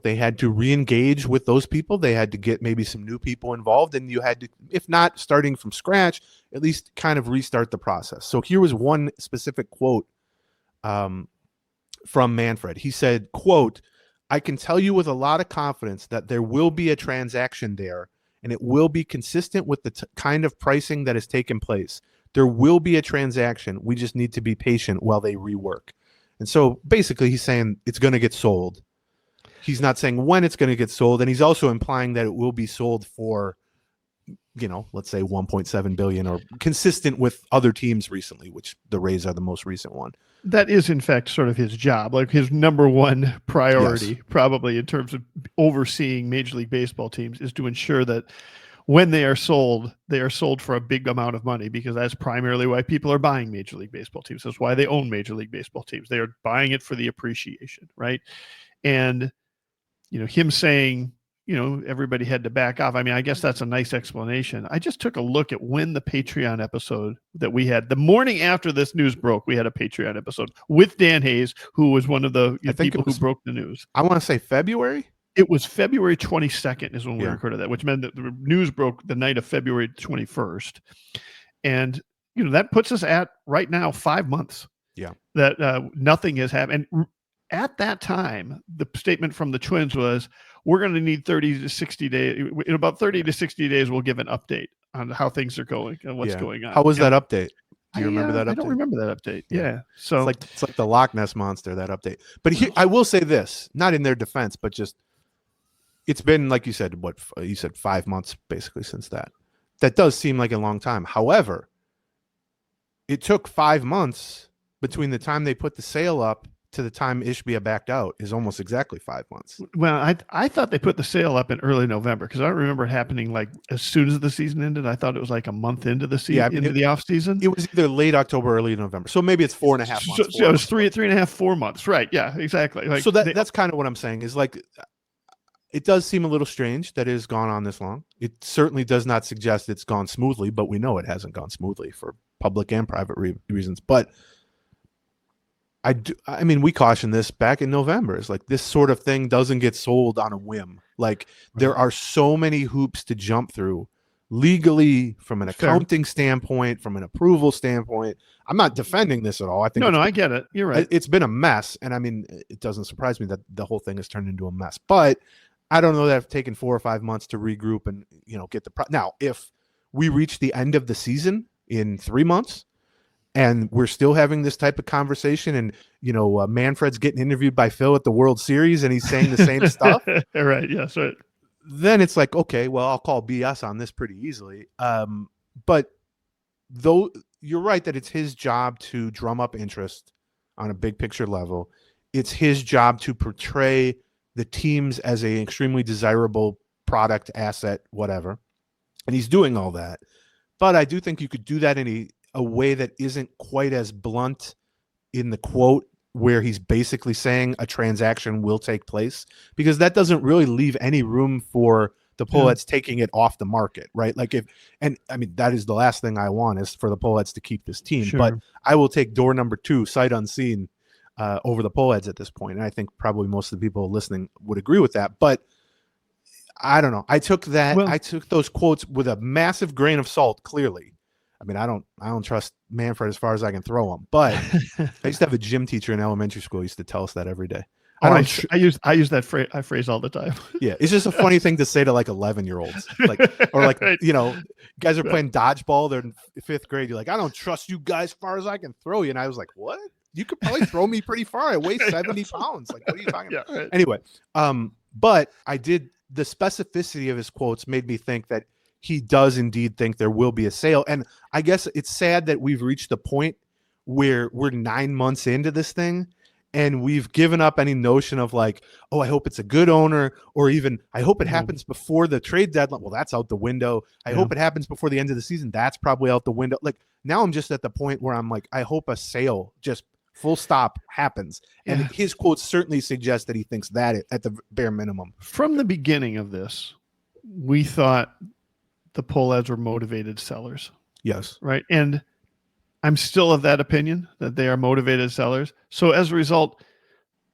S3: they had to re-engage with those people. They had to get maybe some new people involved. And you had to, if not starting from scratch, at least kind of restart the process. So here was one specific quote from Manfred. He said, quote, I can tell you with a lot of confidence that there will be a transaction there, and it will be consistent with the kind of pricing that has taken place. There will be a transaction. We just need to be patient while they rework. And so basically he's saying it's going to get sold. He's not saying when it's going to get sold, and he's also implying that it will be sold for, let's say 1.7 billion, or consistent with other teams recently, which the Rays are the most recent one.
S2: That is, in fact, sort of his job, like his number one priority,
S3: Yes.
S2: probably in terms of overseeing Major League Baseball teams, is to ensure that when they are sold for a big amount of money, because that's primarily why people are buying Major League Baseball teams. That's why they own Major League Baseball teams. They are buying it for the appreciation, right? And, him saying, everybody had to back off. I mean, I guess that's a nice explanation. I just took a look at when the Patreon episode that we had, the morning after this news broke, we had a Patreon episode with Dan Hayes, who was one of the people who broke the news.
S3: I want to say February.
S2: It was February 22nd is when we
S3: Yeah.
S2: recorded that, which meant that the news broke the night of February 21st. And, that puts us at right now 5 months.
S3: Yeah.
S2: That nothing has happened. And at that time, the statement from the Twins was, we're going to need 30 to 60 days. In about 30 to 60 days, we'll give an update on how things are going and what's going on.
S3: How was that update? Do you remember that update?
S2: I don't remember that update. Yeah.
S3: So it's like the Loch Ness Monster, that update. But here, I will say this, not in their defense, but just it's been, like you said, what you said, 5 months basically since that. That does seem like a long time. However, it took 5 months between the time they put the sale up to the time Ishbia backed out is almost exactly 5 months.
S2: Well, I thought they put the sale up in early November because I don't remember it happening like as soon as the season ended. I thought it was like a month into the season, into the off season.
S3: It was either late October, early November. So maybe it's 4.5 months.
S2: So it was 3.5, 4 months. Right. Yeah, exactly. Like,
S3: so that's kind of what I'm saying is like, it does seem a little strange that it has gone on this long. It certainly does not suggest it's gone smoothly, but we know it hasn't gone smoothly for public and private reasons. But I mean, we cautioned this back in November. It's like this sort of thing doesn't get sold on a whim. Like there are so many hoops to jump through legally, from an accounting standpoint, from an approval standpoint. I'm not defending this at all. I think
S2: I get it. You're right.
S3: It's been a mess. And I mean, it doesn't surprise me that the whole thing has turned into a mess. But I don't know that it's taken 4 or 5 months to regroup and, get now, if we reach the end of the season in 3 months, and we're still having this type of conversation, and Manfred's getting interviewed by Phil at the World Series, and he's saying the same stuff.
S2: Right? Yes. Right.
S3: Then it's like, okay, well, I'll call BS on this pretty easily. But though you're right that it's his job to drum up interest on a big picture level, it's his job to portray the teams as a extremely desirable product, asset, whatever, and he's doing all that. But I do think you could do that in a way that isn't quite as blunt in the quote, where he's basically saying a transaction will take place, because that doesn't really leave any room for the Polettes taking it off the market, right? Like that is the last thing I want, is for the Polettes to keep this team. Sure. But I will take door number 2, sight unseen, over the Polettes at this point. And I think probably most of the people listening would agree with that. But I don't know. I took those quotes with a massive grain of salt, clearly. I mean, I don't trust Manfred as far as I can throw him, but I used to have a gym teacher in elementary school who used to tell us that every day.
S2: I use that phrase all the time.
S3: Yeah, it's just a funny thing to say to like 11-year-olds, right. Guys are playing dodgeball. They're in 5th grade. You're like, I don't trust you guys as far as I can throw you, and I was like, what? You could probably throw me pretty far. I weigh 70 pounds. Like, what are you talking about? Right. Anyway, but the specificity of his quotes made me think that he does indeed think there will be a sale. And I guess it's sad that we've reached the point where we're 9 months into this thing and we've given up any notion of like, oh, I hope it's a good owner, or even I hope it happens before the trade deadline. Well, that's out the window. I hope it happens before the end of the season. That's probably out the window. Like, now I'm just at the point where I'm like, I hope a sale, just full stop, happens. And his quotes certainly suggest that he thinks that at the bare minimum.
S2: From the beginning of this, we thought the Polettes were motivated sellers.
S3: Yes.
S2: Right. And I'm still of that opinion that they are motivated sellers. So as a result,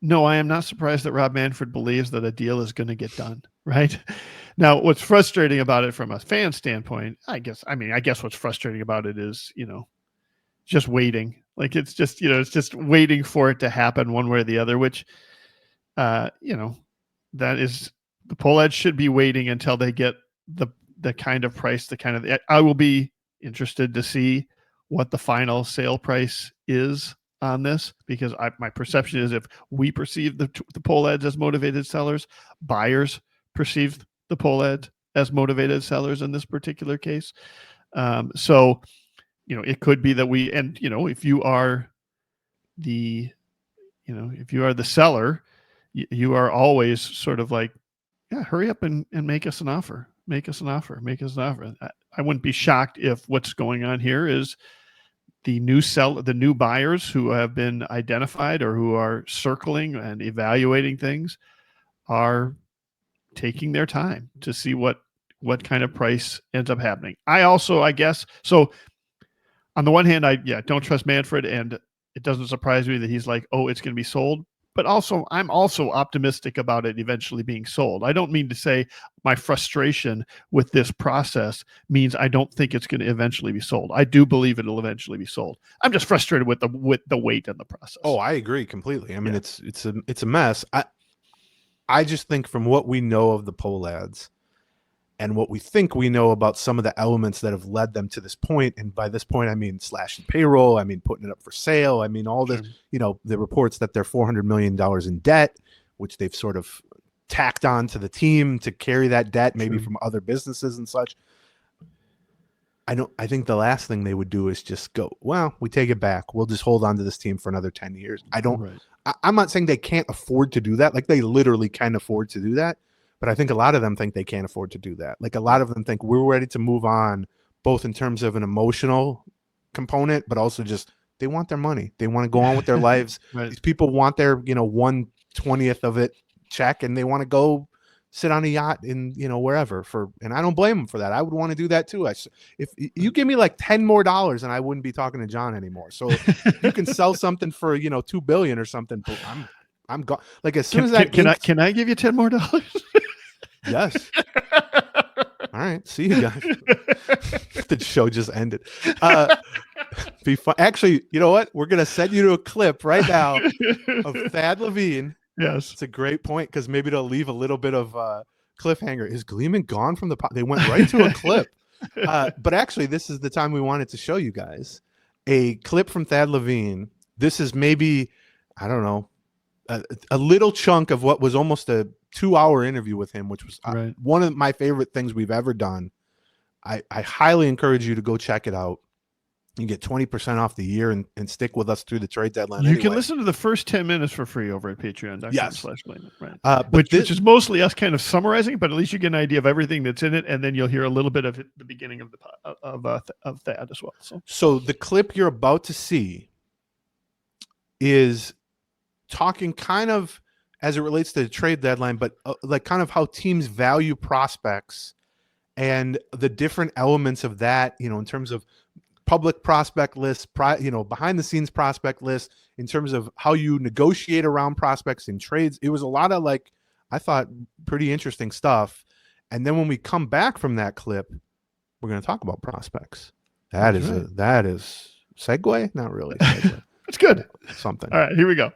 S2: no, I am not surprised that Rob Manfred believes that a deal is going to get done. Right. Now, what's frustrating about it from a fan standpoint, I guess what's frustrating about it is, just waiting. Like, it's just waiting for it to happen one way or the other, which, that is, the Polettes should be waiting until they get the kind of price, I will be interested to see what the final sale price is on this, because my perception is if we perceive the Polettes as motivated sellers, buyers perceive the Polettes as motivated sellers in this particular case. So, it could be that if you are the seller, you are always sort of like, yeah, hurry up and make us an offer. Make us an offer. I wouldn't be shocked if what's going on here is the new buyers who have been identified or who are circling and evaluating things are taking their time to see what kind of price ends up happening. I guess, so on the one hand, I don't trust Manfred, and it doesn't surprise me that he's like, oh, it's going to be sold. but also I'm also optimistic about it eventually being sold. I don't mean to say my frustration with this process means I don't think it's going to eventually be sold. I do believe it'll eventually be sold. I'm just frustrated with the wait in the process.
S3: Oh, I agree completely. I mean, it's a mess. I just think from what we know of the poll ads and what we think we know about some of the elements that have led them to this point, and by this point I mean slashing payroll, I mean putting it up for sale, I mean all this, the reports that they're $400 million in debt, which they've sort of tacked on to the team to carry that debt, maybe from other businesses and such. I think the last thing they would do is just go, well, we take it back. We'll just hold on to this team for another 10 years. I'm not saying they can't afford to do that. Like they literally can afford to do that. But I think a lot of them think they can't afford to do that. Like a lot of them think we're ready to move on, both in terms of an emotional component, but also just they want their money. They want to go on with their lives. These people want their, 1/20th of it check, and they want to go sit on a yacht in, wherever and I don't blame them for that. I would want to do that too. If you give me like $10 more and I wouldn't be talking to John anymore. So you can sell something for, $2 billion or something. But I'm gone. Like as soon as that
S2: can I give you $10 more?
S3: Yes. All right. See you guys. The show just ended. Be fun. Actually, you know what? We're gonna send you to a clip right now of Thad Levine.
S2: Yes,
S3: it's a great point because maybe it'll leave a little bit of cliffhanger. Is Gleeman gone from the pot? They went right to a clip. But actually, this is the time we wanted to show you guys a clip from Thad Levine. This is maybe, I don't know, a little chunk of what was almost a 2-hour interview with him, which was one of my favorite things we've ever done. I highly encourage you to go check it out. You get 20% off the year and stick with us through the trade deadline.
S2: You can listen to the first 10 minutes for free over at patreon.com/Gleeman.
S3: Yes.
S2: Right. Which is mostly us kind of summarizing, but at least you get an idea of everything that's in it, and then you'll hear a little bit of it, the beginning of of Thad as well.
S3: So the clip you're about to see is talking kind of as it relates to the trade deadline, but like kind of how teams value prospects and the different elements of that, in terms of public prospect lists, behind the scenes prospect lists, in terms of how you negotiate around prospects in trades. It was a lot of I thought pretty interesting stuff. And then when we come back from that clip, we're going to talk about prospects. That is segue? Not really. Segue.
S2: It's good.
S3: Something.
S2: All right, here we go.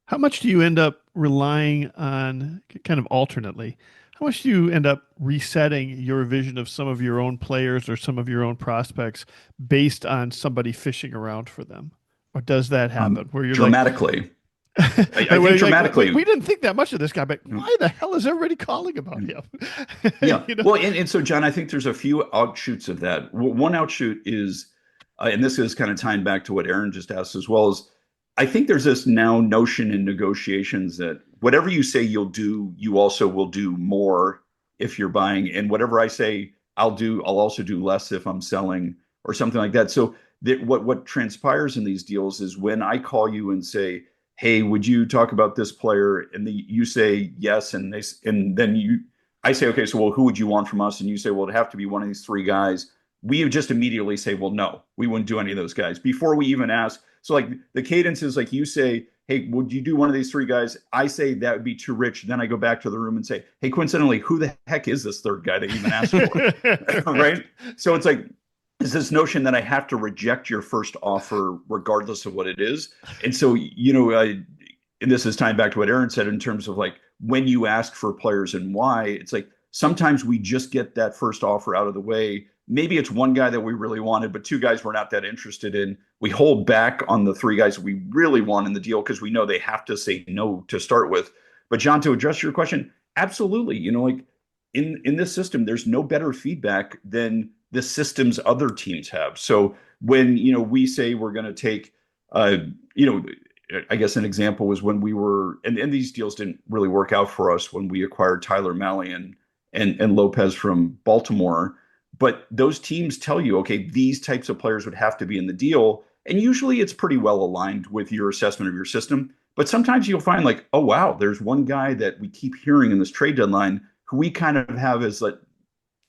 S2: How much do you end up relying on, kind of alternately, how much do you end up resetting your vision of some of your own players or some of your own prospects based on somebody fishing around for them? Or does that happen where you're
S4: dramatically? I think dramatically.
S2: We didn't think that much of this guy, but why the hell is everybody calling about him?
S4: Yeah. Well, and so, John, I think there's a few outshoots of that. One outshoot is, and this is kind of tying back to what Aaron just asked as well, is I think there's this now notion in negotiations that whatever you say you'll do, you also will do more if you're buying. And whatever I say I'll also do less if I'm selling or something like that. So what transpires in these deals is when I call you and say, hey, would you talk about this player? And you say yes. And then I say, okay, so well, who would you want from us? And you say, well, it'd have to be one of these three guys. We would just immediately say, well, no, we wouldn't do any of those guys before we even ask. So like the cadence is like you say, hey, would you do one of these three guys? I say that would be too rich. Then I go back to the room and say, hey, coincidentally, who the heck is this third guy that you even asked for? Right? So it's like, is this notion that I have to reject your first offer regardless of what it is. And so, and this is tying back to what Aaron said in terms of like when you ask for players and why, it's like sometimes we just get that first offer out of the way. Maybe it's one guy that we really wanted, but two guys we're not that interested in. We hold back on the three guys we really want in the deal because we know they have to say no to start with. But John, to address your question, absolutely. Like in this system, there's no better feedback than the systems other teams have. So when, we say we're going to take, I guess an example was when we were, and these deals didn't really work out for us when we acquired Tyler Malley and Lopez from Baltimore. But those teams tell you, okay, these types of players would have to be in the deal. And usually it's pretty well aligned with your assessment of your system. But sometimes you'll find like, oh, wow, there's one guy that we keep hearing in this trade deadline who we kind of have as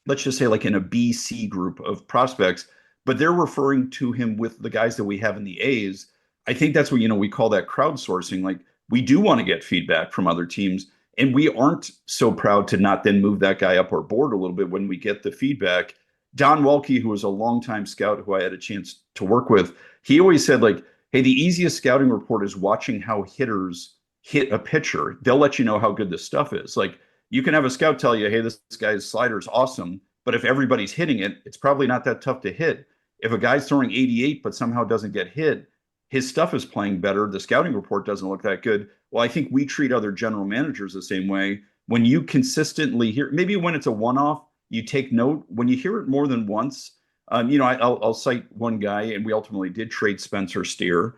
S4: let's just say like in a B, C group of prospects, but they're referring to him with the guys that we have in the A's. I think that's what, we call that crowdsourcing. Like we do want to get feedback from other teams. And we aren't so proud to not then move that guy up our board a little bit when we get the feedback. Don Welke, who was a longtime scout who I had a chance to work with, he always said, like, hey, the easiest scouting report is watching how hitters hit a pitcher. They'll let you know how good this stuff is. Like, you can have a scout tell you, hey, this guy's slider is awesome. But if everybody's hitting it, it's probably not that tough to hit. If a guy's throwing 88 but somehow doesn't get hit, his stuff is playing better. The scouting report doesn't look that good. Well, I think we treat other general managers the same way. When you consistently hear, maybe when it's a one-off, you take note. When you hear it more than once, I'll cite one guy, and we ultimately did trade Spencer Steer.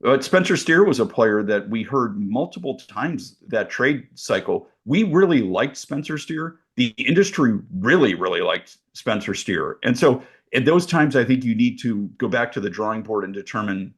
S4: But Spencer Steer was a player that we heard multiple times that trade cycle. We really liked Spencer Steer. The industry really, really liked Spencer Steer. And so at those times, I think you need to go back to the drawing board and determine,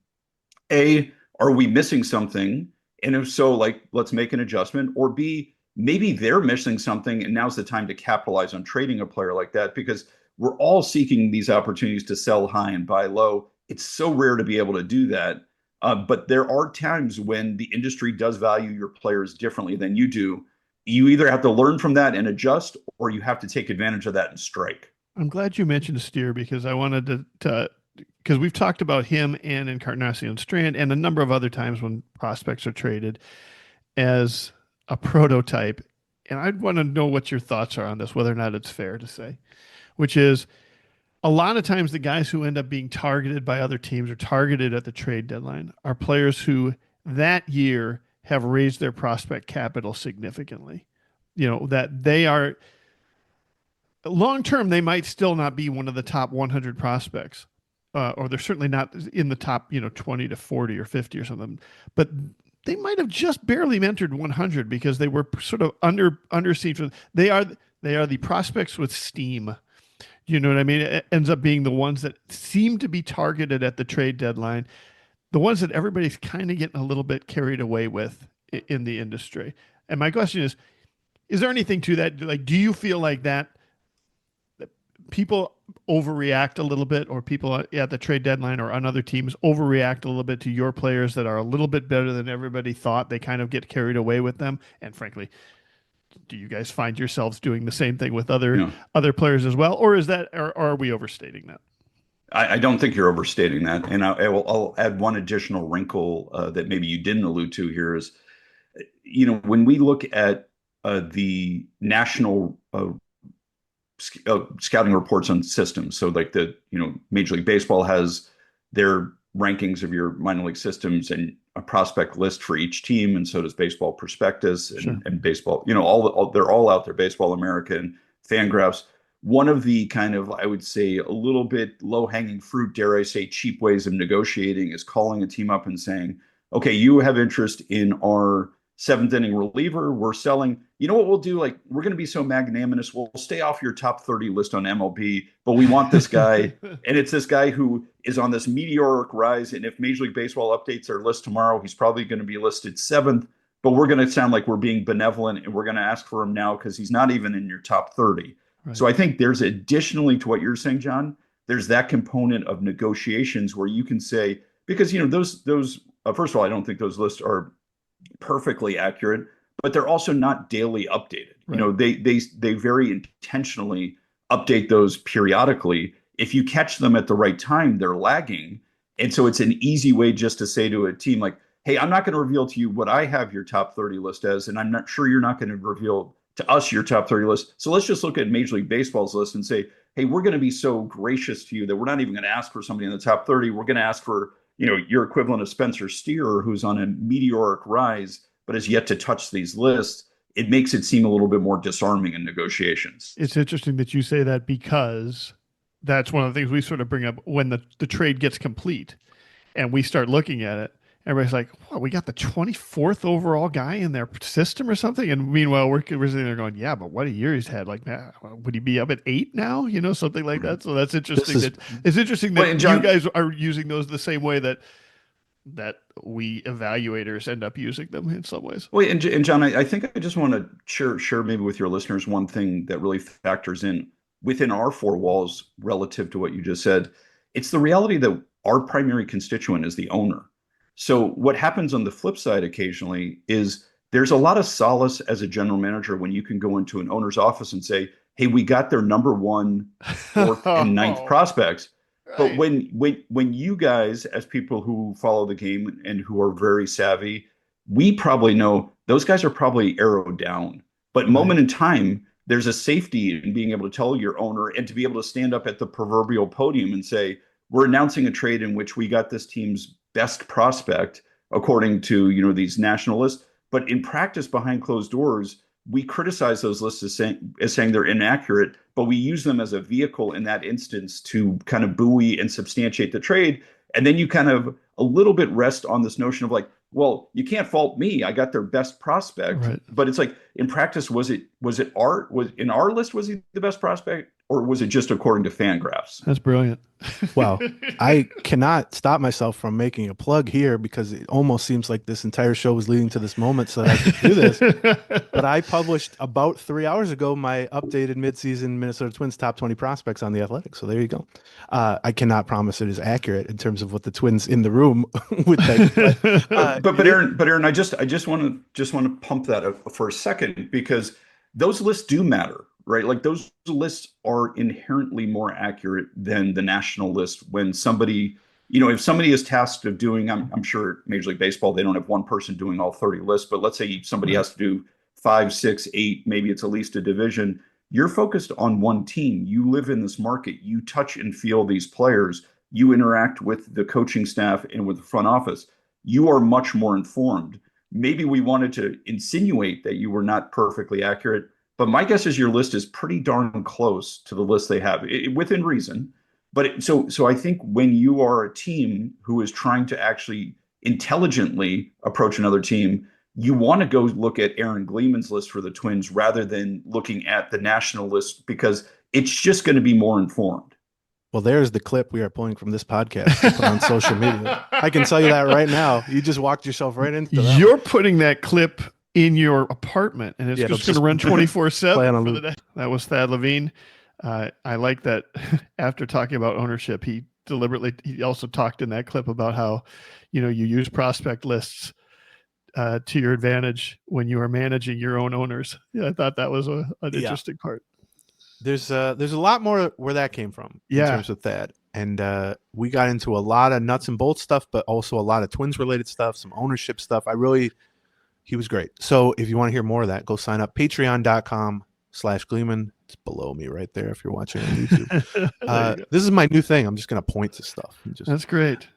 S4: A, are we missing something? And if so, like, let's make an adjustment. Or B, maybe they're missing something, and now's the time to capitalize on trading a player like that, because we're all seeking these opportunities to sell high and buy low. It's so rare to be able to do that. But there are times when the industry does value your players differently than you do. You either have to learn from that and adjust, or you have to take advantage of that and strike.
S2: I'm glad you mentioned Steer, because I wanted to because we've talked about him and Encarnacion Strand and a number of other times when prospects are traded as a prototype. And I'd want to know what your thoughts are on this, whether or not it's fair to say, which is a lot of times the guys who end up being targeted by other teams or targeted at the trade deadline are players who that year have raised their prospect capital significantly. You know, that they are long term, they might still not be one of the top 100 prospects, or they're certainly not in the top, 20 to 40 or 50 or something, but they might have just barely entered 100 because they were sort of under siege. They are the prospects with steam. You know what I mean? It ends up being the ones that seem to be targeted at the trade deadline, the ones that everybody's kind of getting a little bit carried away with in the industry. And my question is there anything to that? Like, do you feel like that people overreact a little bit, or people at the trade deadline or on other teams overreact a little bit to your players that are a little bit better than everybody thought? They kind of get carried away with them. And frankly, do you guys find yourselves doing the same thing with other players as well? Or are we overstating that?
S4: I don't think you're overstating that. And I'll add one additional wrinkle that maybe you didn't allude to here is, when we look at the national scouting reports on systems. So like Major League Baseball has their rankings of your minor league systems and a prospect list for each team. And so does Baseball Prospectus and Baseball, they're all out there, Baseball America and Fangraphs. One of the kind of, I would say, a little bit low hanging fruit, dare I say, cheap ways of negotiating is calling a team up and saying, okay, you have interest in our seventh inning reliever. We're selling. You know what we'll do? Like, we're going to be so magnanimous. We'll stay off your top 30 list on MLB, but we want this guy. And it's this guy who is on this meteoric rise. And if Major League Baseball updates their list tomorrow, he's probably going to be listed 7th, but we're going to sound like we're being benevolent and we're going to ask for him now because he's not even in your top 30. Right. So I think there's additionally to what you're saying, John, there's that component of negotiations where you can say, because, those first of all, I don't think those lists are perfectly accurate, but they're also not daily updated. Right. They very intentionally update those periodically. If you catch them at the right time, they're lagging. And so it's an easy way just to say to a team like, hey, I'm not going to reveal to you what I have your top 30 list as, and I'm not sure you're not going to reveal to us your top 30 list. So let's just look at Major League Baseball's list and say, hey, we're going to be so gracious to you that we're not even going to ask for somebody in the top 30. We're going to ask for your equivalent of Spencer Steer, who's on a meteoric rise, but has yet to touch these lists. It makes it seem a little bit more disarming in negotiations.
S2: It's interesting that you say that, because that's one of the things we sort of bring up when the trade gets complete and we start looking at it. Everybody's like, "What? We got the 24th overall guy in their system or something?" And meanwhile, we're sitting there going, "Yeah, but what a year he's had! Like, would he be up at 8 now? Something like that." So that's interesting. It's interesting that John, you guys are using those the same way that we evaluators end up using them in some ways.
S4: Well, and John, I think I just want to share maybe with your listeners one thing that really factors in within our 4 walls relative to what you just said. It's the reality that our primary constituent is the owner. So what happens on the flip side occasionally is there's a lot of solace as a general manager when you can go into an owner's office and say, hey, we got their number 1, 4th, and 9th prospects. But
S2: Right.
S4: when you guys, as people who follow the game and who are very savvy, we probably know those guys are probably arrowed down. But moment in time, there's a safety in being able to tell your owner and to be able to stand up at the proverbial podium and say, we're announcing a trade in which we got this team's best prospect according to these national lists. But in practice, behind closed doors, we criticize those lists as saying they're inaccurate, but we use them as a vehicle in that instance to kind of buoy and substantiate the trade. And then you kind of a little bit rest on this notion of like, well, you can't fault me. I got their best prospect.
S2: Right.
S4: But it's like in practice, was it art? Was in our list, was he the best prospect? Or was it just according to Fangraphs?
S2: That's brilliant.
S3: Wow. I cannot stop myself from making a plug here because it almost seems like this entire show was leading to this moment so that I could do this. But I published about 3 hours ago my updated midseason Minnesota Twins top 20 prospects on The Athletic. So there you go. I cannot promise it is accurate in terms of what the Twins in the room would think.
S4: But Aaron, I just want to pump that up for a second because those lists do matter. Right, like those lists are inherently more accurate than the national list. When somebody, if somebody is tasked of doing, I'm sure Major League Baseball, they don't have one person doing all 30 lists, but let's say somebody has to do 5, 6, 8, maybe it's at least a division. You're focused on one team. You live in this market. You touch and feel these players. You interact with the coaching staff and with the front office. You are much more informed. Maybe we wanted to insinuate that you were not perfectly accurate. But my guess is your list is pretty darn close to the list they have, within reason. But so I think when you are a team who is trying to actually intelligently approach another team, you want to go look at Aaron Gleeman's list for the Twins rather than looking at the national list because it's just going to be more informed.
S3: Well, there's the clip we are pulling from this podcast to put on social media. I can tell you that right now. You just walked yourself right into that.
S2: You're putting that clip in your apartment, and it's just going to run 24/7. That was Thad Levine. I like that. After talking about ownership, he also talked in that clip about how, you use prospect lists to your advantage when you are managing your own owners. Yeah, I thought that was an interesting part.
S3: There's a lot more where that came from in terms of Thad. And we got into a lot of nuts and bolts stuff, but also a lot of Twins related stuff, some ownership stuff. He was great. So if you want to hear more of that, go sign up. Patreon.com/Gleeman. It's below me right there if you're watching on YouTube. This is my new thing. I'm just going to point to stuff.
S2: That's great.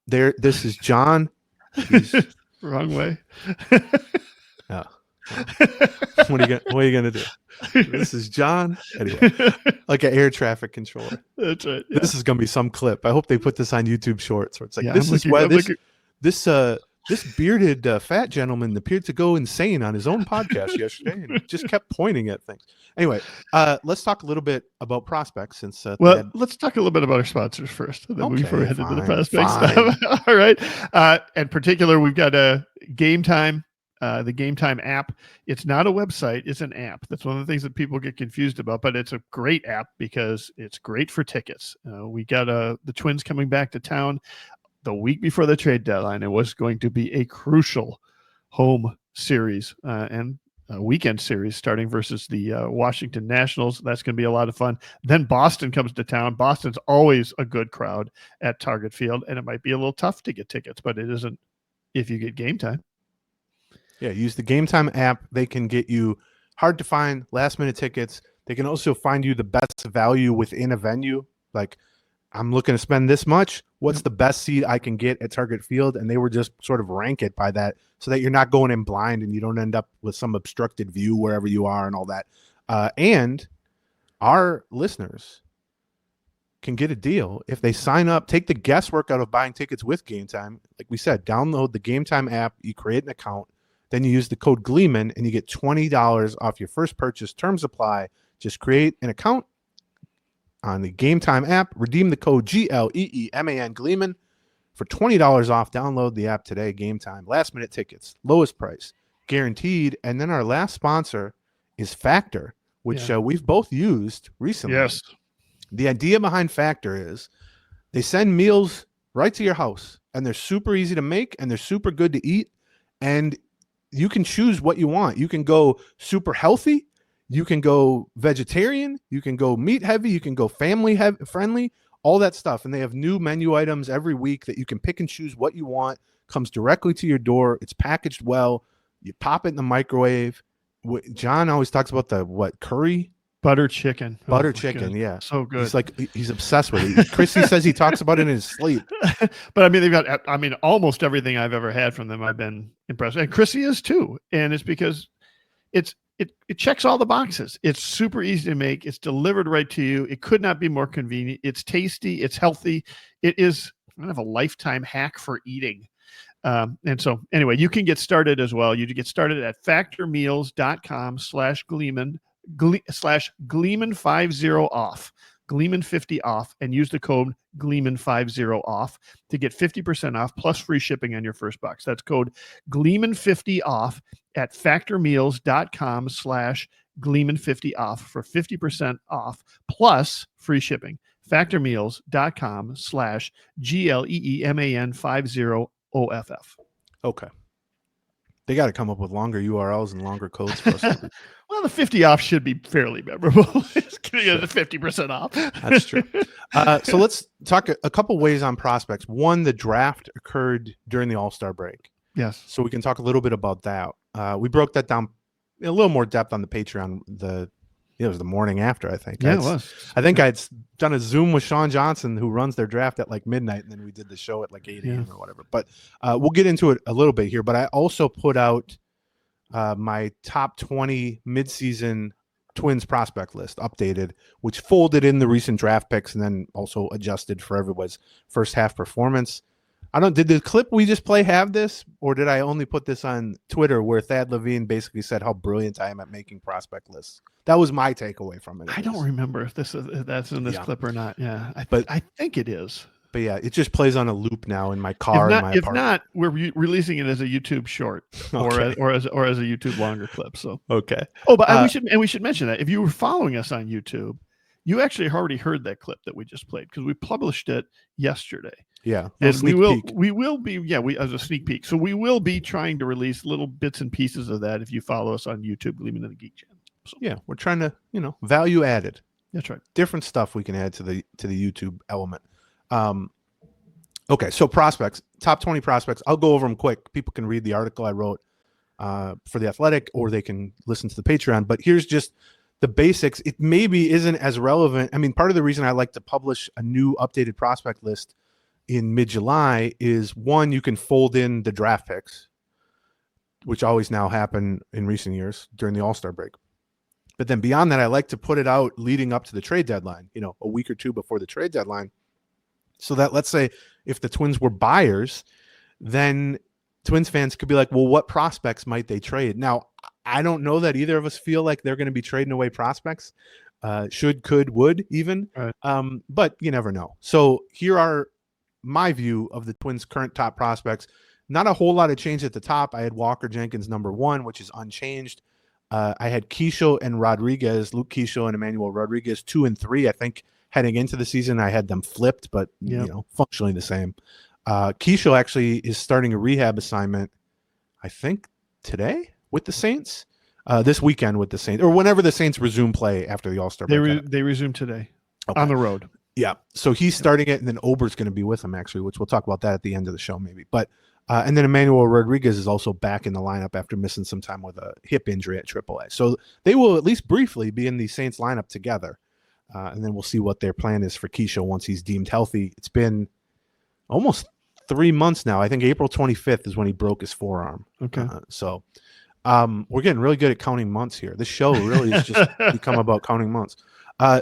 S3: This is John.
S2: Wrong way.
S3: Yeah. What are you going to do? This is John. Anyway, like an air traffic controller.
S2: That's right. Yeah.
S3: This is going to be some clip. I hope they put this on YouTube Shorts. Where it's like, this bearded fat gentleman appeared to go insane on his own podcast yesterday and just kept pointing at things. Anyway, let's talk a little bit about prospects.
S2: Let's talk a little bit about our sponsors first, and then before we head into the prospect stuff. All right. In particular, we've got a Game Time, the Game Time app. It's not a website; it's an app. That's one of the things that people get confused about. But it's a great app because it's great for tickets. We got the Twins coming back to town the week before the trade deadline. It was going to be a crucial home series and a weekend series starting versus the Washington Nationals. That's going to be a lot of fun. Then Boston comes to town. Boston's always a good crowd at Target Field, and it might be a little tough to get tickets, but it isn't if you get Game Time.
S3: Yeah, use the Game Time app. They can get you hard to find last-minute tickets. They can also find you the best value within a venue. Like, I'm looking to spend this much. What's the best seat I can get at Target Field? And they were just sort of rank it by that so that you're not going in blind and you don't end up with some obstructed view wherever you are and all that. And our listeners can get a deal if they sign up, take the guesswork out of buying tickets with Game Time. Like we said, download the Game Time app, you create an account, then you use the code Gleeman and you get $20 off your first purchase. Terms apply. Just create an account on the Game Time app, redeem the code GLEEMAN Gleeman for $20 off. Download the app today. Game Time, last minute tickets, lowest price, guaranteed. And then our last sponsor is Factor, which we've both used recently.
S2: Yes.
S3: The idea behind Factor is they send meals right to your house and they're super easy to make, and they're super good to eat. And you can choose what you want. You can go super healthy. You can go vegetarian. You can go meat heavy. You can go family friendly, all that stuff. And they have new menu items every week that you can pick and choose what you want. Comes directly to your door. It's packaged well. You pop it in the microwave. John always talks about the curry?
S2: Butter chicken.
S3: Butter chicken,
S2: God.
S3: yeah.
S2: So good.
S3: He's obsessed with it. Chrissy says he talks about it in his sleep.
S2: But I mean, they've got, almost everything I've ever had from them, I've been impressed. And Chrissy is too. And it's because it checks all the boxes. It's super easy to make. It's delivered right to you. It could not be more convenient. It's tasty. It's healthy. It is kind of a lifetime hack for eating. And so anyway, you can get started as well. You get started at factormeals.com/Gleeman /Gleeman50 off, Gleeman50 off, and use the code Gleeman50 off to get 50% off plus free shipping on your first box. That's code Gleeman50 off at factormeals.com/Gleeman50 off for 50% off plus free shipping. Factormeals.com/GLEEMAN50 OFF.
S3: Okay. They got to come up with longer URLs and longer codes for us.
S2: Well, the 50 off should be fairly memorable. It's giving you the 50% off.
S3: That's true. So let's talk a couple ways on prospects. One, the draft occurred during the All-Star break.
S2: Yes.
S3: So we can talk a little bit about that. We broke that down in a little more depth on the Patreon. It was the morning after, I think.
S2: Yeah, it was.
S3: I think I'd done a Zoom with Sean Johnson, who runs their draft at like midnight, and then we did the show at like 8 a.m. or whatever. But we'll get into it a little bit here. But I also put out my top 20 midseason Twins prospect list, updated, which folded in the recent draft picks and then also adjusted for everyone's first half performance. Did the clip we just play have this, or did I only put this on Twitter where Thad Levine basically said how brilliant I am at making prospect lists? That was my takeaway from it.
S2: I don't remember if that's in this clip or not. Yeah, I think it is.
S3: But yeah, it just plays on a loop now in my car.
S2: If not, we're releasing it as a YouTube short or as a YouTube longer clip. So
S3: okay.
S2: Oh, but we should mention that if you were following us on YouTube, you actually already heard that clip that we just played because we published it yesterday.
S3: Yeah,
S2: and we will be as a sneak peek. So we will be trying to release little bits and pieces of that if you follow us on YouTube, Gleeman and the Geek channel. So,
S3: yeah, we're trying to, value added.
S2: That's right.
S3: Different stuff we can add to the YouTube element. Okay, so prospects, top 20 prospects. I'll go over them quick. People can read the article I wrote for The Athletic, or they can listen to the Patreon. But here's just the basics. It maybe isn't as relevant. I mean, part of the reason I like to publish a new updated prospect list in mid-July is, one, you can fold in the draft picks, which always now happen in recent years during the All-Star break. But then beyond that, I like to put it out leading up to the trade deadline, a week or two before the trade deadline, so that, let's say, if the Twins were buyers, then Twins fans could be like, well, what prospects might they trade? Now, I don't know that either of us feel like they're going to be trading away prospects. Should, could, would even. Right. But you never know. So here are my view of the Twins' current top prospects. Not a whole lot of change at the top. I had Walker Jenkins number 1, which is unchanged. I had Keisho and Rodriguez, Luke Keisho and Emmanuel Rodriguez 2 and 3. I think heading into the season, I had them flipped, but functionally the same. Keisho actually is starting a rehab assignment, I think today with the Saints, this weekend with the Saints, or whenever the Saints resume play after the All-Star break.
S2: They resume today on the road.
S3: Yeah. So he's starting it, and then Ober's going to be with him, actually, which we'll talk about that at the end of the show maybe. But and then Emmanuel Rodriguez is also back in the lineup after missing some time with a hip injury at AAA. So they will at least briefly be in the Saints lineup together. And then we'll see what their plan is for Keisho once he's deemed healthy. It's been almost 3 months now. I think April 25th is when he broke his forearm.
S2: Okay.
S3: So we're getting really good at counting months here. This show really has just become about counting months.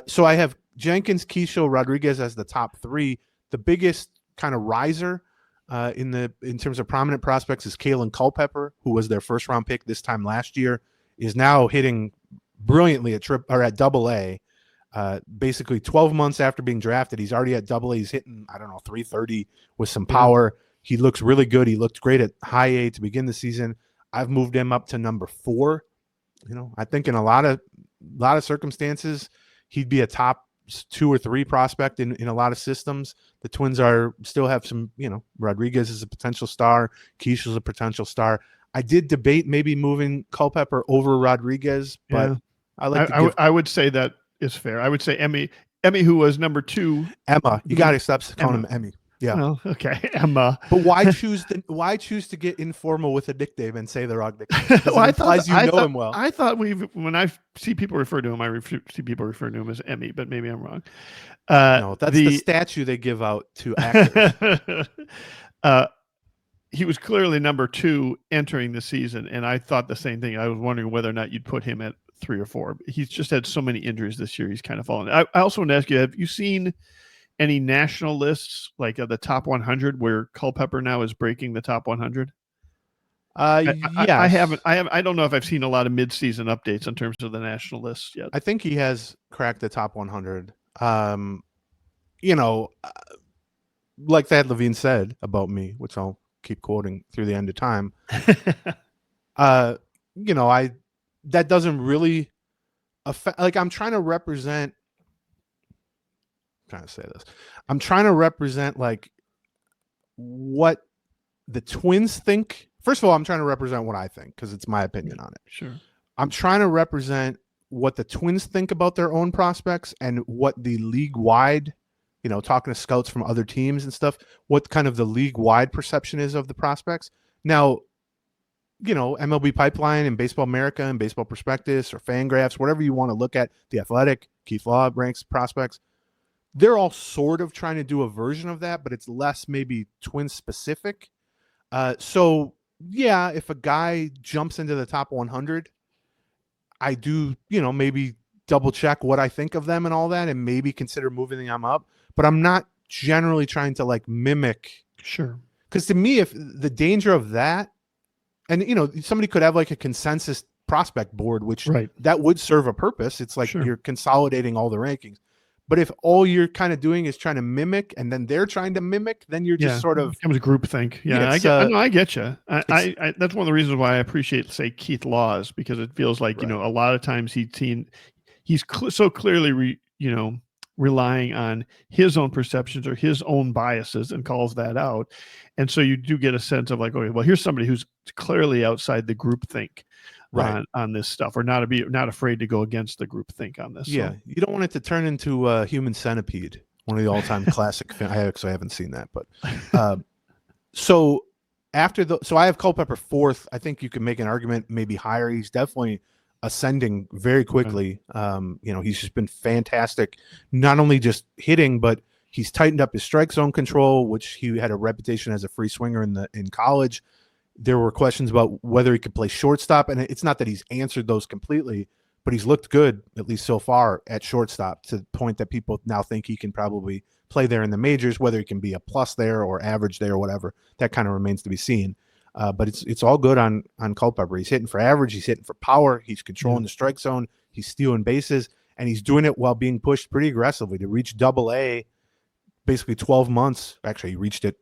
S3: So I have Jenkins, Keisho, Rodriguez as the top 3. The biggest kind of riser in terms of prominent prospects is Kalen Culpepper, who was their first round pick this time last year, is now hitting brilliantly at AA. Basically 12 months after being drafted, he's already at AA. He's hitting, 330 with some power. He looks really good. He looked great at high A to begin the season. I've moved him up to number 4. I think in a lot of circumstances, he'd be a top 2 or 3 prospect in a lot of systems. The Twins still have some, Rodriguez is a potential star. Keisha's a potential star. I did debate maybe moving Culpepper over Rodriguez, but
S2: Yeah.
S3: I
S2: would say that is fair. I would say Emmy, who was number 2.
S3: Emma. You got to stop calling him Emmy. Yeah.
S2: Well, okay, Emma.
S3: But why choose to get informal with a nickname and say the wrong nickname?
S2: Well, I thought
S3: him well.
S2: I thought when I see people refer to him, see people refer to him as Emmy, but maybe I'm wrong.
S3: No, that's the statue they give out to actors.
S2: He was clearly number 2 entering the season, and I thought the same thing. I was wondering whether or not you'd put him at 3 or 4. He's just had so many injuries this year. He's kind of fallen. I also want to ask you: have you seen any national lists like the top 100 where Culpepper now is breaking the top 100?
S3: Yes.
S2: I haven't. I don't know if I've seen a lot of mid-season updates in terms of the national lists yet.
S3: I think he has cracked the top 100. Like Thad Levine said about me, which I'll keep quoting through the end of time. That doesn't really affect. Like I'm trying to represent like what the Twins think. First of all, I'm trying to represent what I think because it's my opinion on it.
S2: Sure.
S3: I'm trying to represent what the Twins think about their own prospects and what the league-wide, talking to scouts from other teams and stuff, what kind of the league-wide perception is of the prospects. Now, MLB Pipeline and Baseball America and Baseball Prospectus or Fangraphs, whatever you want to look at, The Athletic, Keith Law ranks prospects. They're all sort of trying to do a version of that, but it's less maybe Twins specific. So yeah, if a guy jumps into the top 100, I do, maybe double check what I think of them and all that, and maybe consider moving them up. But I'm not generally trying to like mimic.
S2: Sure.
S3: Because to me, if the danger of that, and somebody could have like a consensus prospect board, which that would serve a purpose. It's like you're consolidating all the rankings. But if all you're kind of doing is trying to mimic, and then they're trying to mimic, then you're just sort of
S2: it becomes groupthink. Yeah, I get you. I that's one of the reasons why I appreciate, say, Keith Laws, because it feels like a lot of times he's so clearly relying on his own perceptions or his own biases and calls that out, and so you do get a sense of like, okay, well, here's somebody who's clearly outside the groupthink. On this stuff, or not afraid to go against the group think on this.
S3: Yeah, you don't want it to turn into a Human Centipede, one of the all-time classic. I haven't seen that, but so I have Culpepper 4th. I think you can make an argument maybe higher. He's definitely ascending very quickly. He's just been fantastic, not only just hitting, but he's tightened up his strike zone control, which he had a reputation as a free swinger in college. There were questions about whether he could play shortstop, and it's not that he's answered those completely, but he's looked good, at least so far, at shortstop, to the point that people now think he can probably play there in the majors. Whether he can be a plus there or average there or whatever, that kind of remains to be seen. But it's all good on Culpepper. He's hitting for average, he's hitting for power, he's controlling the strike zone, he's stealing bases, and he's doing it while being pushed pretty aggressively to reach Double-A. Basically 12 months. Actually, he reached it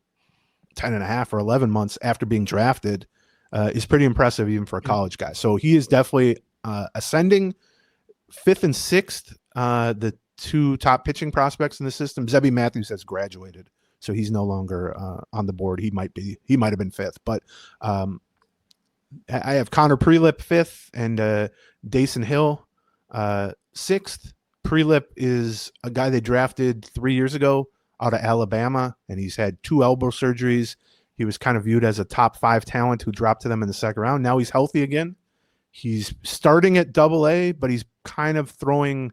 S3: 10 and a half or 11 months after being drafted is pretty impressive even for a college guy. So he is definitely ascending. 5th and 6th, the 2 top pitching prospects in the system. Zebby Matthews has graduated, so he's no longer on the board. He might have been 5th, but I have Connor Prelip 5th and Dason Hill 6th. Prelip is a guy they drafted 3 years ago out of Alabama, and he's had 2 elbow surgeries. He was kind of viewed as a top 5 talent who dropped to them in the 2nd round. Now he's healthy again. He's starting at Double-A, but he's kind of throwing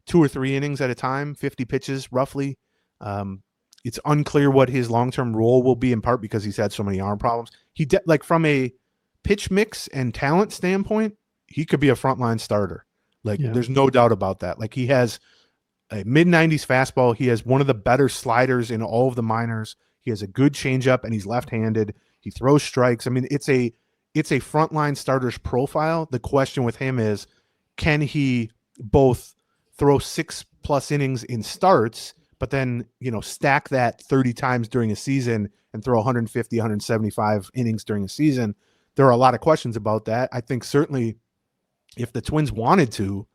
S3: 2 or 3 innings at a time, 50 pitches roughly. It's unclear what his long-term role will be, in part because he's had so many arm problems. From a pitch mix and talent standpoint, he could be a frontline starter. There's no doubt about that. Like, he has a mid-90s fastball. He has one of the better sliders in all of the minors. He has a good changeup, and he's left-handed. He throws strikes. I mean, it's a frontline starter's profile. The question with him is, can he both throw 6+ innings in starts, but then, stack that 30 times during a season and throw 150, 175 innings during a season? There are a lot of questions about that. I think certainly if the Twins wanted to,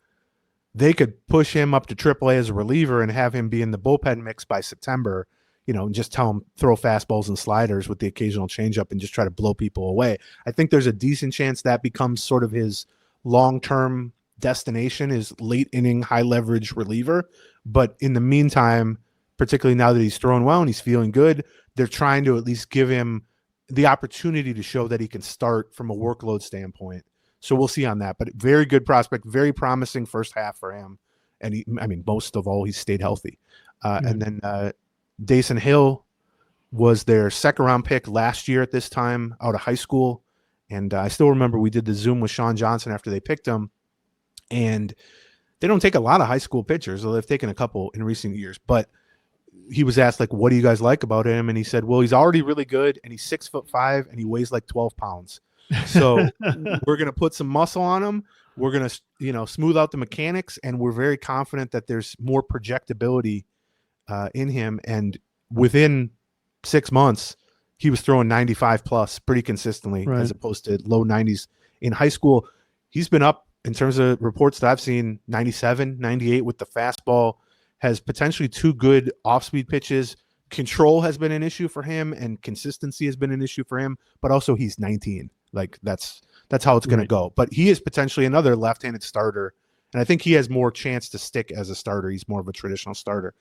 S3: they could push him up to AAA as a reliever and have him be in the bullpen mix by September, and just tell him throw fastballs and sliders with the occasional changeup and just try to blow people away. I think there's a decent chance that becomes sort of his long-term destination, is late inning, high leverage reliever. But in the meantime, particularly now that he's throwing well and he's feeling good, they're trying to at least give him the opportunity to show that he can start from a workload standpoint. So we'll see on that, but very good prospect, very promising first half for him. And most of all, he stayed healthy. And then Dason Hill was their second round pick last year at this time out of high school. And I still remember we did the Zoom with Sean Johnson after they picked him. And they don't take a lot of high school pitchers, although they've taken a couple in recent years. But he was asked, like, what do you guys like about him? And he said, well, he's already really good, and he's 6'5", and he weighs like 12 pounds. So we're going to put some muscle on him. We're going to, smooth out the mechanics, and we're very confident that there's more projectability in him. And within 6 months, he was throwing 95 plus pretty consistently, as opposed to low 90s in high school. He's been up in terms of reports that I've seen, 97, 98 with the fastball, has potentially 2 good off-speed pitches. Control has been an issue for him, and consistency has been an issue for him, but also he's 19. Like that's how it's going to go. But he is potentially another left-handed starter, and I think he has more chance to stick as a starter. He's more of a traditional starter.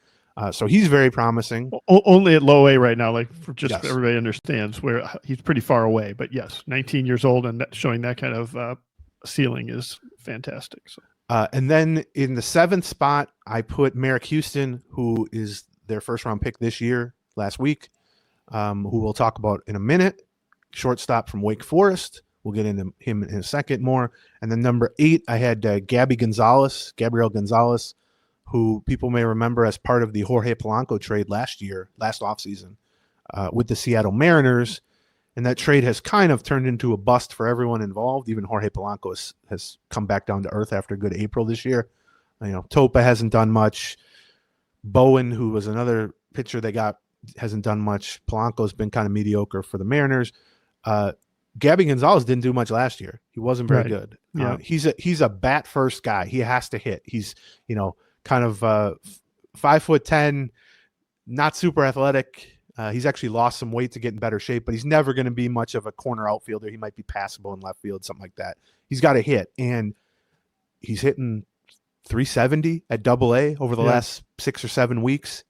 S3: So he's very promising.
S2: Only at low A right now, everybody understands where he's pretty far away. But yes, 19 years old and showing that kind of ceiling is fantastic. So.
S3: And then in the 7th spot, I put Merrick Houston, who is their first round pick this year, last week, who we'll talk about in a minute. Shortstop from Wake Forest. We'll get into him in a second more. And then number 8, I had Gabriel Gonzalez, who people may remember as part of the Jorge Polanco trade last offseason with the Seattle Mariners. And that trade has kind of turned into a bust for everyone involved. Even Jorge Polanco has come back down to earth after a good April this year. Topa hasn't done much. Bowen, who was another pitcher they got, hasn't done much. Polanco's been kind of mediocre for the Mariners. Gabby Gonzalez didn't do much last year. He wasn't very good. Yeah. He's a bat first guy. He has to hit. He's, kind of 5'10", not super athletic. He's actually lost some weight to get in better shape, but he's never going to be much of a corner outfielder. He might be passable in left field, something like that. He's got to hit, and he's hitting 370 at Double-A over the last 6 or 7 weeks.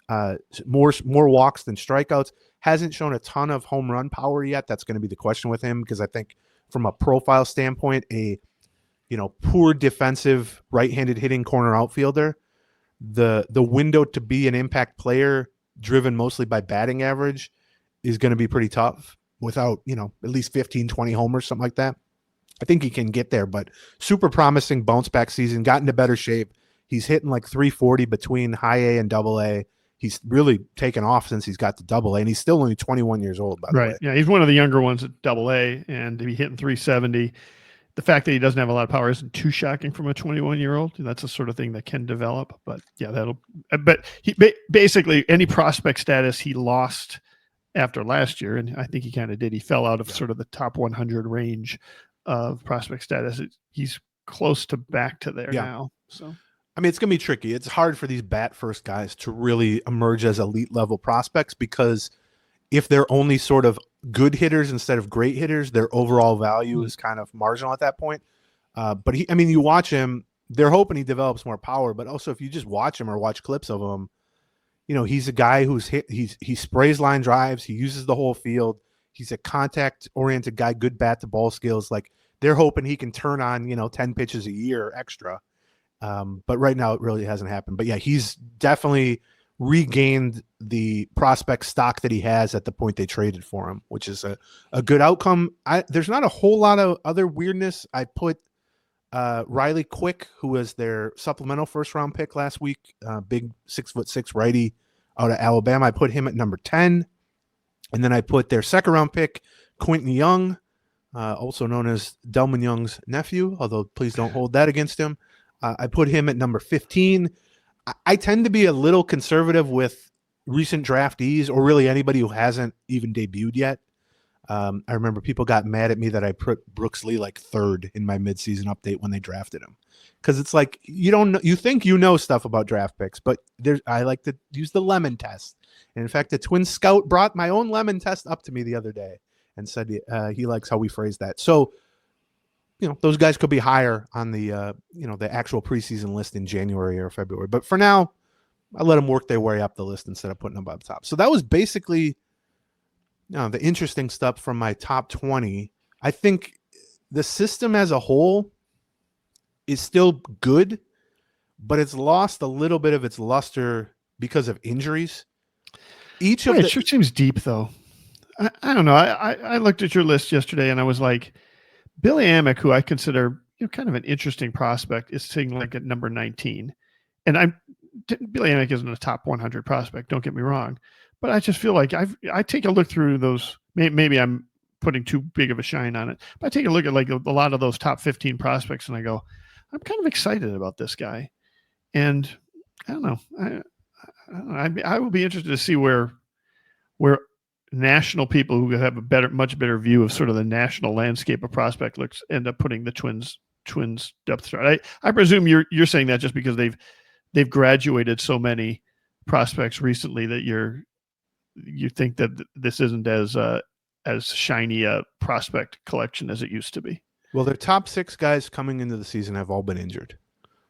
S3: More walks than strikeouts. Hasn't shown a ton of home run power yet. That's going to be the question with him, because I think from a profile standpoint, a poor defensive right-handed hitting corner outfielder, the window to be an impact player driven mostly by batting average is going to be pretty tough without, at least 15, 20 homers, something like that. I think he can get there, but super promising bounce back season, got into better shape. He's hitting like 340 between high A and Double-A. He's really taken off since he's got to Double-A, and he's still only 21 years old, by the way.
S2: Yeah, he's one of the younger ones at Double-A, and to be hitting 370. The fact that he doesn't have a lot of power isn't too shocking from a 21-year-old. That's the sort of thing that can develop. But yeah, but he basically any prospect status he lost after last year, and I think he kind of did. He fell out of sort of the top 100 range of prospect status. He's close to back to there now. So
S3: it's going to be tricky. It's hard for these bat first guys to really emerge as elite level prospects, because if they're only sort of good hitters instead of great hitters, their overall value is kind of marginal at that point. But you watch him, they're hoping he develops more power, but also if you just watch him or watch clips of him, he's a guy who's he sprays line drives. He uses the whole field. He's a contact oriented guy, good bat to ball skills. Like they're hoping he can turn on, 10 pitches a year extra. But right now it really hasn't happened. But yeah, he's definitely regained the prospect stock that he has at the point they traded for him, which is a good outcome. There's not a whole lot of other weirdness. I put Riley Quick, who was their supplemental first round pick last week, big 6'6" righty out of Alabama. I put him at number 10. And then I put their second round pick, Quentin Young, also known as Delman Young's nephew, although please don't hold that against him. I put him at number 15. I tend to be a little conservative with recent draftees, or really anybody who hasn't even debuted yet. I remember people got mad at me that I put Brooks Lee like third in my midseason update when they drafted him. Because it's like you don't know, you think you know stuff about draft picks, but I like to use the lemon test. And in fact, the Twin Scout brought my own lemon test up to me the other day and said he likes how we phrase that. So, those guys could be higher on the the actual preseason list in January or February. But for now, I let them work their way up the list instead of putting them up top. So that was basically the interesting stuff from my top 20. I think the system as a whole is still good, but it's lost a little bit of its luster because of injuries.
S2: It sure seems deep, though. I don't know. I looked at your list yesterday, and I was like, Billy Amick, who I consider kind of an interesting prospect, is sitting like at number 19. And Billy Amick isn't a top 100 prospect, don't get me wrong. But I just feel like I take a look through those. Maybe I'm putting too big of a shine on it. But I take a look at like a lot of those top 15 prospects, and I go, I'm kind of excited about this guy. And I don't know. I will be interested to see where national people who have a much better view of sort of the national landscape of prospect looks end up putting the Twins depth chart. I presume you're saying that just because they've graduated so many prospects recently that you think that this isn't as shiny a prospect collection as it used to be.
S3: Well, their top 6 guys coming into the season have all been injured.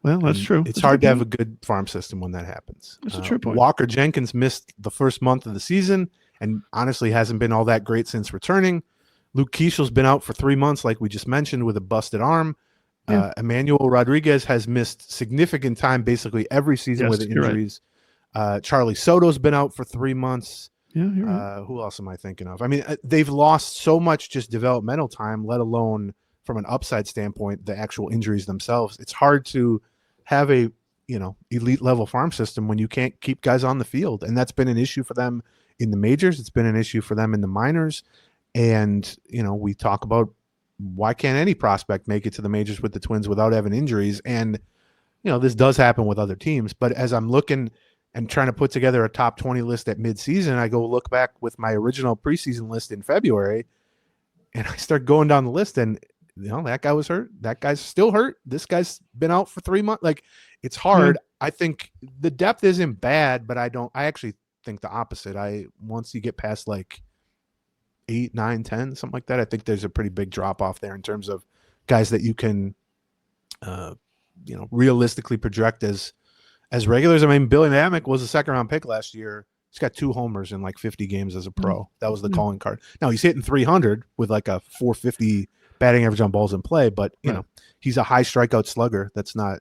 S2: Well, that's true.
S3: It's hard to have a good farm system when that happens.
S2: That's a true point.
S3: Walker Jenkins missed the first month of the season and honestly hasn't been all that great since returning. Luke Keishel's been out for 3 months, like we just mentioned, with a busted arm. Yeah. Emmanuel Rodriguez has missed significant time basically every season with injuries. Right. Charlie Soto's been out for 3 months.
S2: Yeah, you're right.
S3: Who else am I thinking of? I mean, they've lost so much just developmental time, let alone from an upside standpoint, the actual injuries themselves. It's hard to have a elite level farm system when you can't keep guys on the field, and that's been an issue for them in the majors. It's been an issue for them in the minors, and we talk about why can't any prospect make it to the majors with the Twins without having injuries, and this does happen with other teams. But as I'm looking and trying to put together a top 20 list at midseason, I go look back with my original preseason list in February, and I start going down the list, and that guy was hurt. That guy's still hurt. This guy's been out for 3 months. Like, it's hard. I think the depth isn't bad, but I actually think the opposite. Once you get past like 8, 9, 10, something like that, I think there's a pretty big drop off there in terms of guys that you can, realistically project as regulars. I mean, Billy Amick was a 2nd round pick last year. He's got 2 homers in like 50 games as a pro. That was the calling card. Now he's hitting 300 with like a 450 batting average on balls in play, but he's a high strikeout slugger. That's not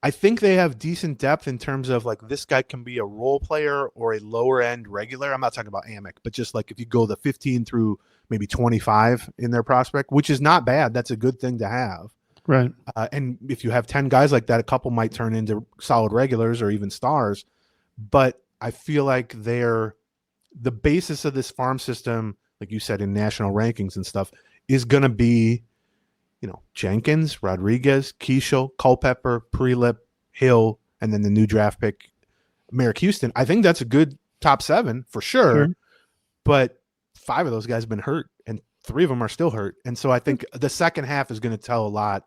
S3: I think they have decent depth in terms of like this guy can be a role player or a lower end regular. I'm not talking about Amick, but just like if you go the 15 through maybe 25 in their prospect, which is not bad. That's a good thing to have.
S2: Right.
S3: And if you have 10 guys like that, a couple might turn into solid regulars or even stars. But I feel like the basis of this farm system, like you said, in national rankings and stuff, is going to be, Jenkins, Rodriguez, Keishel, Culpepper, Prelip, Hill, and then the new draft pick, Merrick Houston. I think that's a good top 7 for sure. But 5 of those guys have been hurt, and 3 of them are still hurt. And so I think the second half is going to tell a lot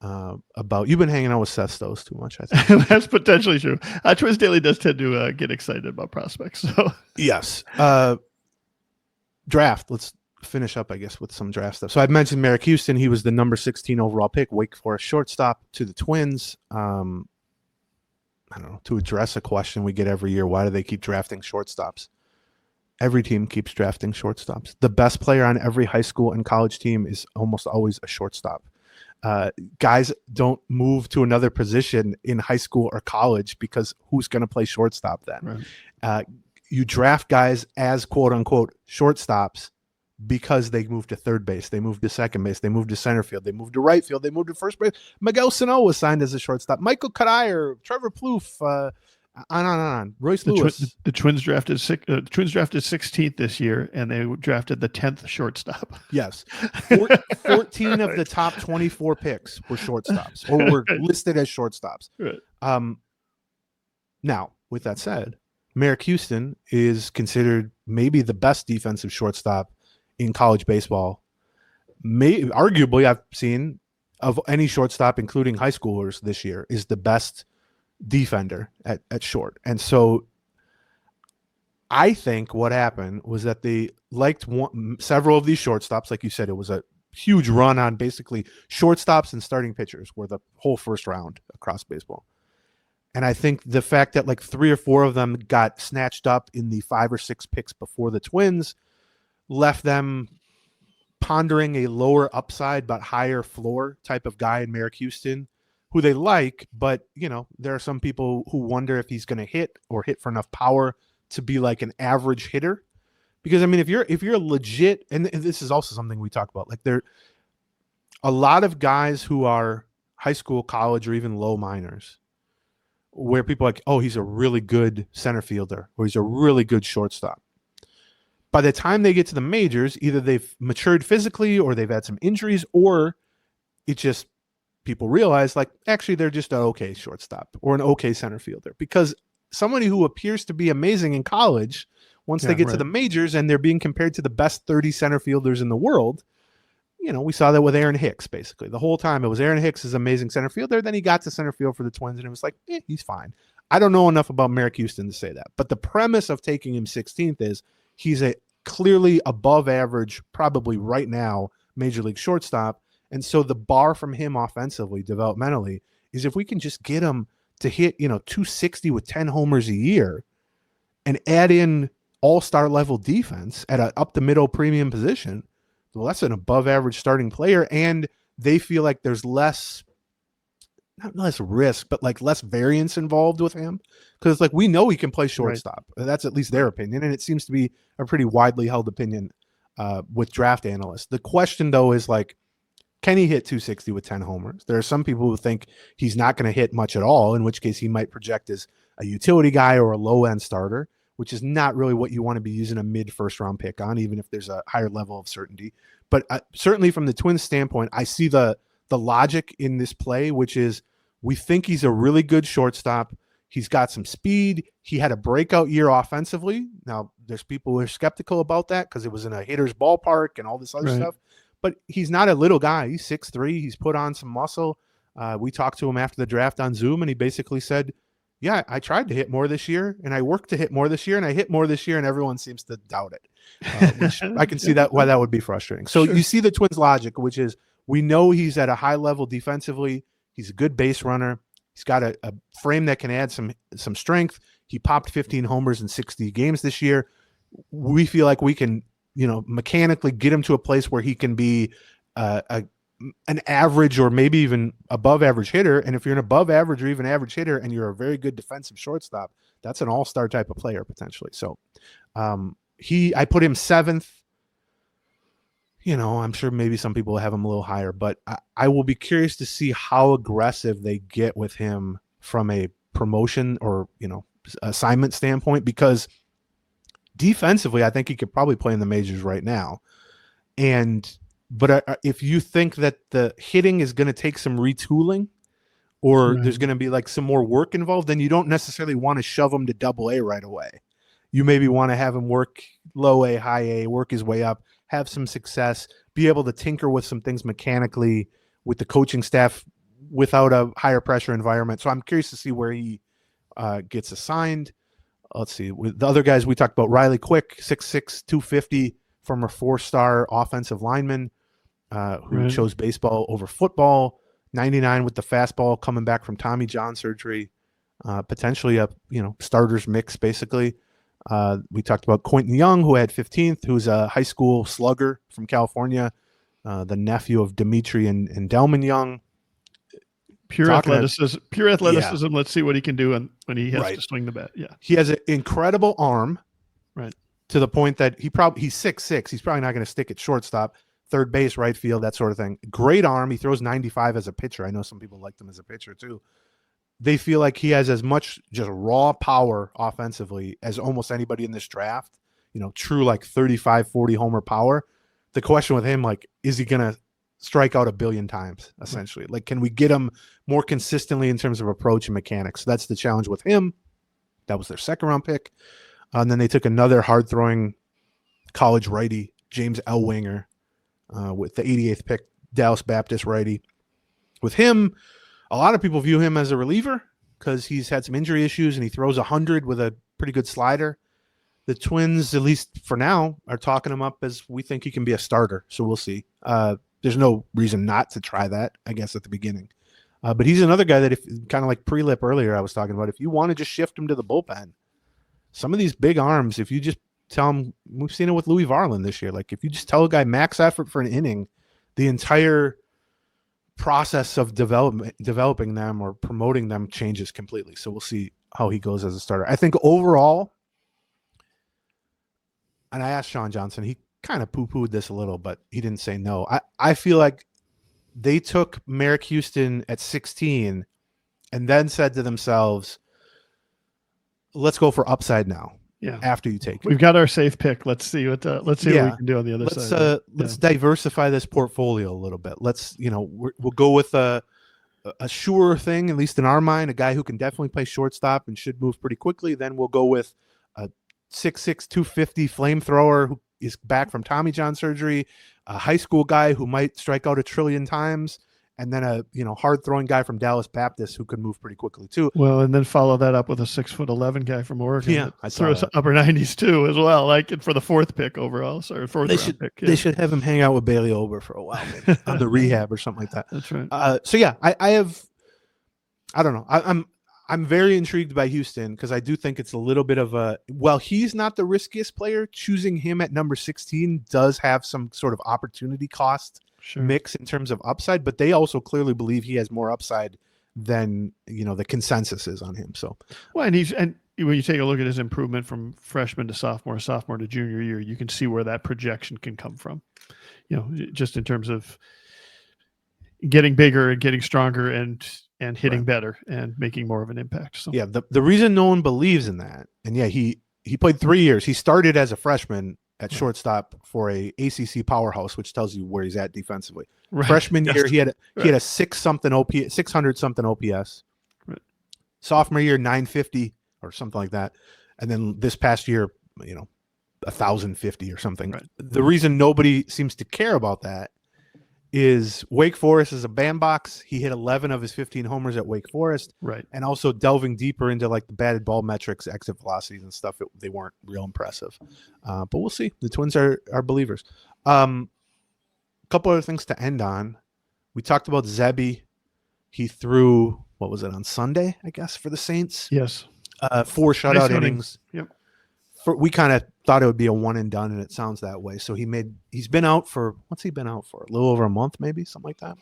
S3: about. You've been hanging out with Seth Stows too much, I think.
S2: That's potentially true. Twins Daily does tend to get excited about prospects. So
S3: yes. Draft. Let's finish up, I guess, with some draft stuff. So I've mentioned Merrick Houston. He was the number 16 overall pick, Wake Forest shortstop, to the Twins. I don't know, to address a question we get every year, why do they keep drafting shortstops? Every team keeps drafting shortstops. The best player on every high school and college team is almost always a shortstop. Guys don't move to another position in high school or college because who's going to play shortstop then? Right. You draft guys as quote unquote shortstops because they moved to third base, they moved to second base, they moved to center field, they moved to right field, they moved to first base. Miguel Sano was signed as a shortstop. Michael Kadire, Trevor Plouffe, on. Royce Lewis.
S2: The Twins drafted 16th this year, and they drafted the 10th shortstop.
S3: Yes, 14 of the top 24 picks were shortstops, or were listed as shortstops.
S2: Right.
S3: Now, with that said, Merrick Houston is considered maybe the best defensive shortstop in college baseball. Arguably, I've seen of any shortstop, including high schoolers this year, is the best defender at short. And so I think what happened was that they liked several of these shortstops. Like you said, it was a huge run on basically shortstops and starting pitchers were the whole first round across baseball. And I think the fact that like 3 or 4 of them got snatched up in the 5 or 6 picks before the Twins left them pondering a lower upside but higher floor type of guy in Merrick Houston, who they like, but there are some people who wonder if he's going to hit for enough power to be like an average hitter. Because I mean, if you're legit, and this is also something we talk about, like there a lot of guys who are high school, college, or even low minors, where people are like, oh, he's a really good center fielder or he's a really good shortstop. By the time they get to the majors, either they've matured physically or they've had some injuries, or it just people realize like actually they're just an okay shortstop or an okay center fielder. Because somebody who appears to be amazing in college, once they get to the majors and they're being compared to the best 30 center fielders in the world, we saw that with Aaron Hicks, basically. The whole time it was Aaron Hicks is amazing center fielder. Then he got to center field for the Twins and it was like, he's fine. I don't know enough about Merrick Houston to say that. But the premise of taking him 16th is he's a clearly above average, probably right now, major league shortstop. And so the bar from him offensively, developmentally, is if we can just get him to hit, 260 with 10 homers a year and add in all-star level defense at an up the middle premium position, well, that's an above average starting player. And they feel like there's not less risk, but like less variance involved with him. Because like we know he can play shortstop. Right. That's at least their opinion. And it seems to be a pretty widely held opinion with draft analysts. The question though is like, can he hit 260 with 10 homers? There are some people who think he's not going to hit much at all, in which case he might project as a utility guy or a low-end starter, which is not really what you want to be using a mid-first round pick on, even if there's a higher level of certainty. But certainly from the Twins standpoint, I see the logic in this play, which is we think he's a really good shortstop. He's got some speed. He had a breakout year offensively. Now, there's people who are skeptical about that because it was in a hitter's ballpark and all this other stuff. But he's not a little guy. He's 6'3". He's put on some muscle. We talked to him after the draft on Zoom, and he basically said, yeah, I tried to hit more this year, and I worked to hit more this year, and I hit more this year, and everyone seems to doubt it. Which I can see why that would be frustrating. So you see the Twins' logic, which is we know he's at a high level defensively. He's a good base runner. He's got a frame that can add some strength. He popped 15 homers in 60 games this year. We feel like we can mechanically get him to a place where he can be an average or maybe even above average hitter. And if you're an above average or even average hitter and you're a very good defensive shortstop, that's an all-star type of player potentially. So I put him 7th. I'm sure maybe some people will have him a little higher, but I will be curious to see how aggressive they get with him from a promotion or, assignment standpoint, because defensively, I think he could probably play in the majors right now. But if you think that the hitting is going to take some retooling or there's going to be like some more work involved, then you don't necessarily want to shove him to Double-A right away. You maybe want to have him work low A, high A, work his way up, have some success, be able to tinker with some things mechanically with the coaching staff without a higher pressure environment. So I'm curious to see where he gets assigned. Let's see. With the other guys we talked about, Riley Quick, 6'6", 250, former 4-star offensive lineman who chose baseball over football, 99 with the fastball, coming back from Tommy John surgery, potentially a starter's mix basically. We talked about Quentin Young, who had 15th, who's a high school slugger from California, the nephew of Dimitri and Delman Young.
S2: Pure athleticism. Yeah. Let's see what he can do when he has to swing the bat. Yeah,
S3: he has an incredible arm.
S2: Right.
S3: To the point that he's 6'6". He's probably not going to stick at shortstop, third base, right field, that sort of thing. Great arm. He throws 95 as a pitcher. I know some people liked him as a pitcher too. They feel like he has as much just raw power offensively as almost anybody in this draft. True like 35, 40 homer power. The question with him, like, is he going to strike out a billion times, essentially? Like, can we get him more consistently in terms of approach and mechanics? That's the challenge with him. That was their second round pick. And then they took another hard throwing college righty, James Ellwanger, with the 88th pick, Dallas Baptist righty. With him, a lot of people view him as a reliever because he's had some injury issues and he throws 100 with a pretty good slider. The Twins, at least for now, are talking him up as we think he can be a starter. So we'll see. There's no reason not to try that, I guess, at the beginning. But he's another guy that, if kind of like Prelip earlier, I was talking about, if you want to just shift him to the bullpen, some of these big arms, if you just tell him, we've seen it with Louis Varland this year. Like if you just tell a guy max effort for an inning, the entire process of developing them or promoting them changes completely. So we'll see how he goes as a starter. I think overall, and I asked Sean Johnson, he kind of poo-pooed this a little, but he didn't say no. I feel like they took Merrick Houston at 16 and then said to themselves, let's go for upside now.
S2: Yeah.
S3: After you take it.
S2: We've got our safe pick. Let's see what we can do on the other side.
S3: Let's diversify this portfolio a little bit. Let's, we'll go with a sure thing, at least in our mind, a guy who can definitely play shortstop and should move pretty quickly. Then we'll go with a 6'6", 250 flamethrower who is back from Tommy John surgery, a high school guy who might strike out 1 trillion times, and then a hard throwing guy from Dallas Baptist who could move pretty quickly too.
S2: Well, and then follow that up with a 6'11" guy from Oregon.
S3: Yeah, I
S2: throw upper 90s too as well, like for the fourth pick overall. Sorry, fourth round pick. Yeah.
S3: They should have him hang out with Bailey Ober for a while, maybe, on the rehab or something like that.
S2: That's right.
S3: So yeah, I don't know. I'm very intrigued by Houston because I do think it's a little bit of he's not the riskiest player. Choosing him at number 16 does have some sort of opportunity cost mix in terms of upside, but they also clearly believe he has more upside than the consensus is on him. So,
S2: well, and when you take a look at his improvement from freshman to sophomore to junior year, you can see where that projection can come from. Just in terms of getting bigger and getting stronger and hitting better and making more of an impact. So
S3: yeah, the reason no one believes in that, and yeah, he played 3 years. He started as a freshman at shortstop for a ACC powerhouse, which tells you where he's at defensively. Right. Freshman year, he had a 600 something OPS. Right. Sophomore year, 950 or something like that, and then this past year, 1,050 or something. Right. The reason nobody seems to care about that is Wake Forest is a bandbox. He hit 11 of his 15 homers at Wake Forest.
S2: Right. And
S3: also delving deeper into like the batted ball metrics, exit velocities and stuff, they weren't real impressive. But we'll see. The Twins are believers. A couple other things to end on. We talked about Zebby. He threw, what was it, on Sunday, I guess, for the Saints?
S2: Yes.
S3: 4 shutout innings.
S2: Yep.
S3: We kind of thought it would be a one and done, and it sounds that way. So he's been out for, what's he been out for? A little over a month, maybe, something like that,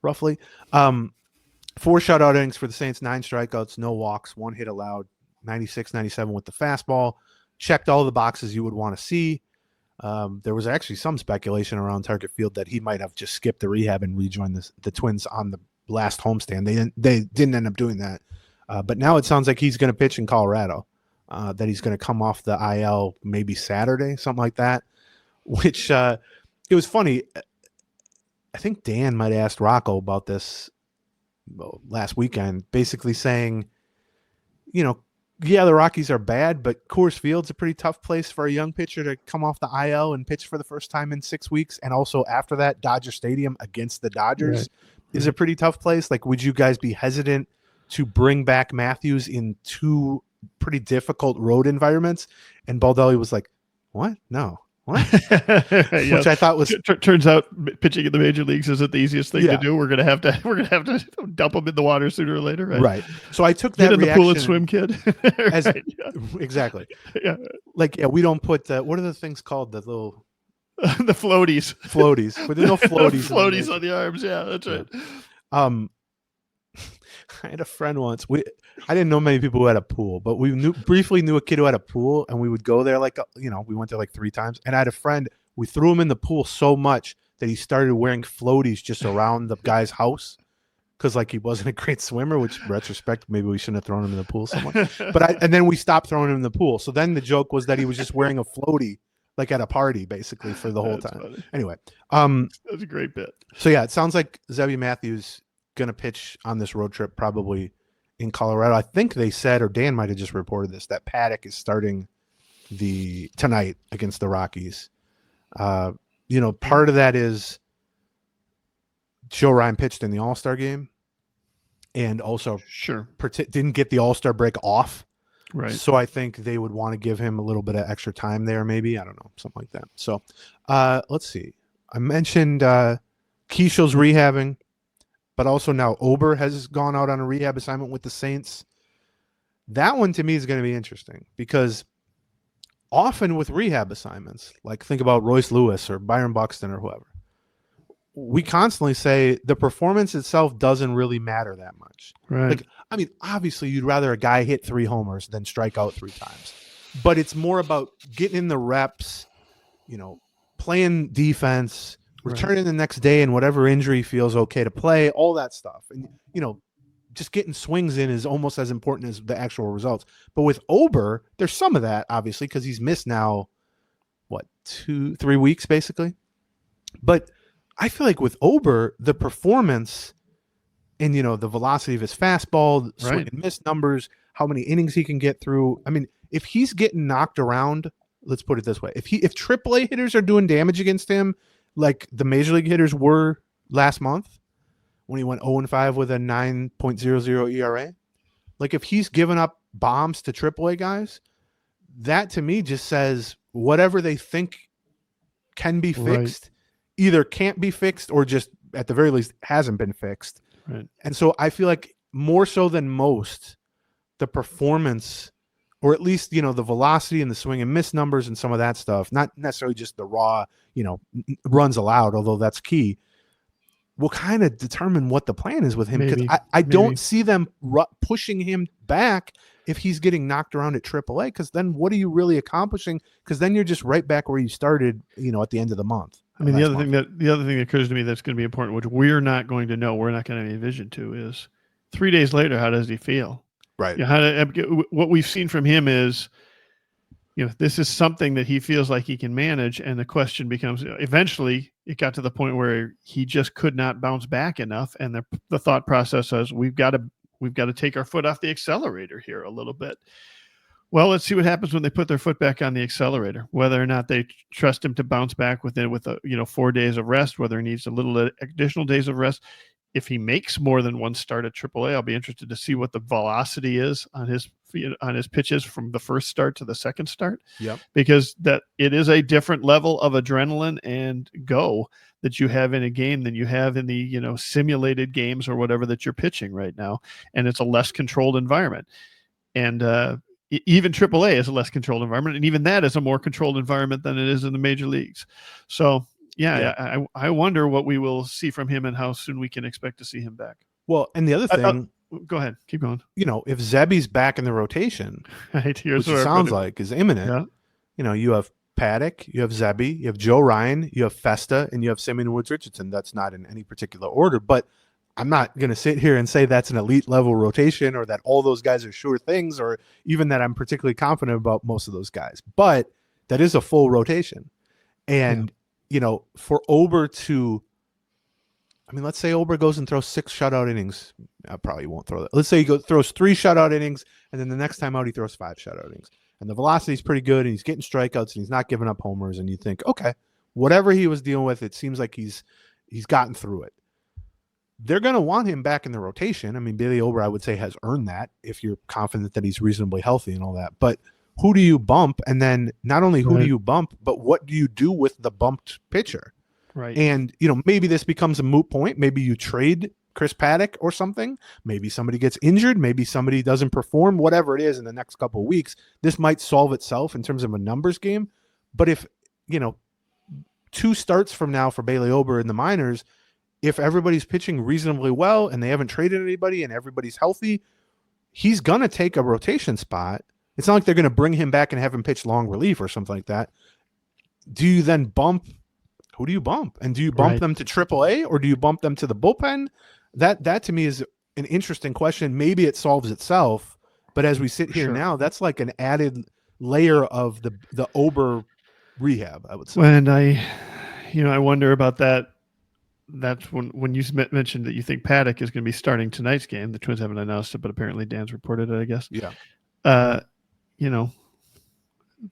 S3: roughly. 4 shutout innings for the Saints, 9 strikeouts, no walks, 1 hit allowed, 96, 97 with the fastball. Checked all the boxes you would want to see. There was actually some speculation around Target Field that he might have just skipped the rehab and rejoined the Twins on the last homestand. They didn't end up doing that. But now it sounds like he's going to pitch in Colorado. That he's going to come off the IL maybe Saturday, something like that, which it was funny. I think Dan might have asked Rocco about this last weekend, basically saying, yeah, the Rockies are bad, but Coors Field's a pretty tough place for a young pitcher to come off the IL and pitch for the first time in 6 weeks. And also after that, Dodger Stadium against the Dodgers is a pretty tough place. Like, would you guys be hesitant to bring back Matthews in 2 pretty difficult road environments? And Baldelli was like, what? No. What? Which I thought was
S2: turns out pitching in the major leagues isn't the easiest thing to do. We're gonna have to dump them in the water sooner or later, right?
S3: So I took that
S2: Get in the pool and swim, kid.
S3: as exactly. Yeah. Like, we don't put what are the things called, the little
S2: the floaties.
S3: But there's no floaties.
S2: Floaties on the arms. Yeah, that's right.
S3: I had a friend once. I didn't know many people who had a pool, but we briefly knew a kid who had a pool, and we would go there we went there like 3 times. And I had a friend. We threw him in the pool so much that he started wearing floaties just around the guy's house because he wasn't a great swimmer. Which, in retrospect, maybe we shouldn't have thrown him in the pool so much. And then we stopped throwing him in the pool. So then the joke was that he was just wearing a floatie at a party, basically, for the whole time. Funny. Anyway,
S2: that's a great bit.
S3: So yeah, it sounds like Zebby Matthews going to pitch on this road trip probably in Colorado. I think they said, or Dan might have just reported this, that Paddock is starting tonight against the Rockies. Part of that is Joe Ryan pitched in the All-Star game and also didn't get the All-Star break off.
S2: Right.
S3: So I think they would want to give him a little bit of extra time there, maybe. I don't know, something like that. So let's see. I mentioned Keishel's rehabbing, but also now Ober has gone out on a rehab assignment with the Saints. That one to me is going to be interesting because often with rehab assignments, like think about Royce Lewis or Byron Buxton or whoever, we constantly say the performance itself doesn't really matter that much.
S2: Right.
S3: Like, I mean, obviously you'd rather a guy hit 3 homers than strike out 3 times, but it's more about getting in the reps, playing defense, returning the next day and whatever injury feels okay to play, all that stuff. And, just getting swings in is almost as important as the actual results. But with Ober, there's some of that, obviously, because he's missed now, 2-3 weeks, basically. But I feel like with Ober, the performance and, the velocity of his fastball, swing and miss numbers, how many innings he can get through. I mean, if he's getting knocked around, let's put it this way. If AAA hitters are doing damage against him, like the major league hitters were last month, when he went 0-5 with a 9.00 ERA. Like if he's giving up bombs to AAA guys, that to me just says whatever they think can be fixed, either can't be fixed or just at the very least hasn't been fixed.
S2: Right.
S3: And so I feel like more so than most, the performance, or at least, the velocity and the swing and miss numbers and some of that stuff, not necessarily just the raw, runs allowed, although that's key, will kind of determine what the plan is with him. Because I don't see them pushing him back if he's getting knocked around at AAA, because then what are you really accomplishing? Because then you're just right back where you started, at the end of the month.
S2: I mean, the other thing that occurs to me that's going to be important, which we're not going to know, we're not going to have any vision to, is 3 days later, how does he feel?
S3: Right.
S2: What we've seen from him is, this is something that he feels like he can manage. And the question becomes, eventually it got to the point where he just could not bounce back enough. And the thought process is we've got to take our foot off the accelerator here a little bit. Well, let's see what happens when they put their foot back on the accelerator, whether or not they trust him to bounce back with 4 days of rest, whether he needs a little additional days of rest. If he makes more than one start at AAA, I'll be interested to see what the velocity is on his pitches from the first start to the second start.
S3: Yep.
S2: Because that it is a different level of adrenaline and go that you have in a game than you have in the simulated games or whatever that you're pitching right now, and it's a less controlled environment. And even AAA is a less controlled environment, and even that is a more controlled environment than it is in the major leagues. So. Yeah. I wonder what we will see from him and how soon we can expect to see him back.
S3: Well, and the other thing,
S2: go ahead, keep going.
S3: If Zebby's back in the rotation,
S2: right,
S3: which it sounds like is imminent, you have Paddock, you have Zebby, you have Joe Ryan, you have Festa, and you have Simeon Woods Richardson. That's not in any particular order, but I'm not going to sit here and say that's an elite level rotation or that all those guys are sure things, or even that I'm particularly confident about most of those guys. But that is a full rotation. And for Ober to, let's say Ober goes and throws 6 shutout innings. I probably won't throw that. Let's say he throws 3 shutout innings, and then the next time out he throws 5 shutout innings. And the velocity is pretty good, and he's getting strikeouts, and he's not giving up homers. And you think, okay, whatever he was dealing with, it seems like he's gotten through it. They're going to want him back in the rotation. Bailey Ober, I would say, has earned that if you're confident that he's reasonably healthy and all that. But who do you bump? And then not only who do you bump, but what do you do with the bumped pitcher?
S2: Right.
S3: And, maybe this becomes a moot point. Maybe you trade Chris Paddock or something. Maybe somebody gets injured. Maybe somebody doesn't perform, whatever it is in the next couple of weeks. This might solve itself in terms of a numbers game. But if, 2 starts from now for Bailey Ober in the minors, if everybody's pitching reasonably well and they haven't traded anybody and everybody's healthy, he's going to take a rotation spot. It's not like they're going to bring him back and have him pitch long relief or something like that. Do you then bump? Who do you bump? And do you bump them to AAA or do you bump them to the bullpen? That to me is an interesting question. Maybe it solves itself, but as we sit here now, that's like an added layer of the Ober rehab, I would say.
S2: And I wonder about that that's when you mentioned that you think Paddock is going to be starting tonight's game. The Twins haven't announced it, but apparently Dan's reported it, I guess.
S3: Yeah.
S2: You know,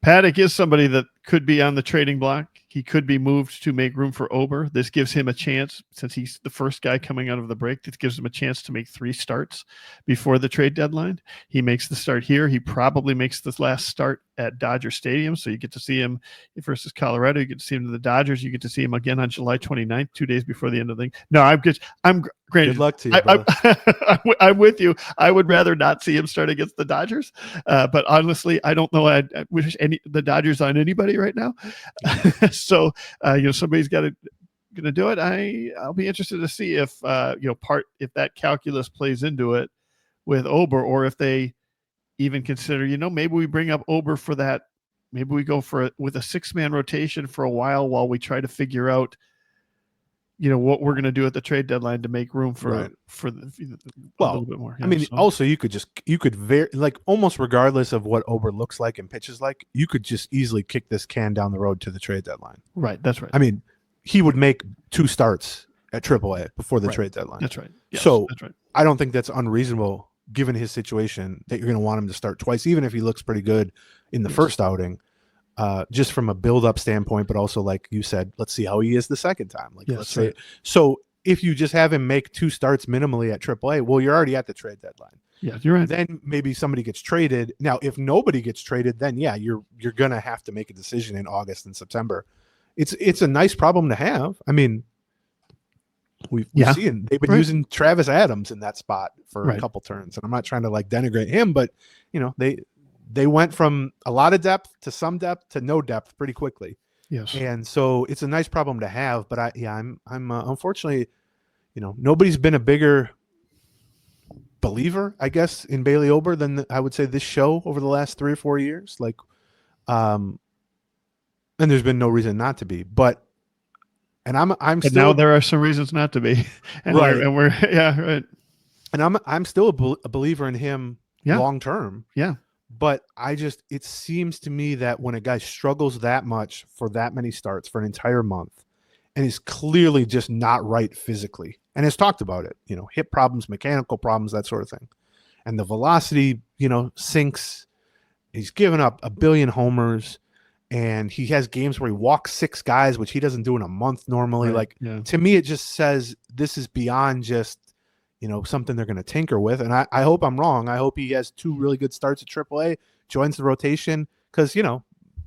S2: Paddock is somebody that could be on the trading block. He could be moved to make room for Ober. This gives him a chance, since he's the first guy coming out of the break, this gives him a chance to make 3 starts before the trade deadline. He makes the start here. He probably makes the last start at Dodger Stadium. So you get to see him versus Colorado. You get to see him to the Dodgers. You get to see him again on July 29th, 2 days before the end of the thing. No, I'm granted.
S3: Good luck to you.
S2: I'm with you. I would rather not see him start against the Dodgers. But honestly, I don't know. I wish the Dodgers on anybody right now. So, somebody's going to do it. I'll be interested to see if, if that calculus plays into it with Ober, or if they even consider, maybe we bring up Ober for that. Maybe we go with a 6-man rotation for a while we try to figure out, what we're going to do at the trade deadline to make room for a little bit more.
S3: Also you could very, like, almost regardless of what Ober looks like and pitches like, you could just easily kick this can down the road to the trade deadline.
S2: Right. That's right.
S3: I mean, he would make 2 starts at AAA before the trade deadline.
S2: That's right. Yes,
S3: so
S2: that's right.
S3: I don't think that's unreasonable given his situation that you're going to want him to start twice, even if he looks pretty good in the first outing. Just from a build-up standpoint, but also, like you said, let's see how he is the second time. Let's say it. So if you just have him make 2 starts minimally at AAA, well, you're already at the trade deadline.
S2: Yeah, you're right.
S3: Then maybe somebody gets traded. Now, if nobody gets traded, then yeah, you're gonna have to make a decision in August and September. It's a nice problem to have. I mean, we've seen they've been using Travis Adams in that spot for a couple turns, and I'm not trying to denigrate him, but they went from a lot of depth to some depth to no depth pretty quickly.
S2: Yes.
S3: And so it's a nice problem to have, but I'm unfortunately, nobody's been a bigger believer, I guess, in Bailey Ober than I would say this show over the last 3 or 4 years. And there's been no reason not to be, but I'm still,
S2: now there are some reasons not to be. And right.
S3: And I'm still a believer in him long term.
S2: Yeah.
S3: But it seems to me that when a guy struggles that much for that many starts for an entire month and is clearly just not right physically and has talked about it, hip problems, mechanical problems, that sort of thing. And the velocity, sinks. He's given up 1 billion homers, and he has games where he walks 6 guys, which he doesn't do in a month normally.
S2: Right.
S3: To me, it just says this is beyond just something they're going to tinker with. And I hope I'm wrong. I hope he has 2 really good starts at AAA, joins the rotation, because, a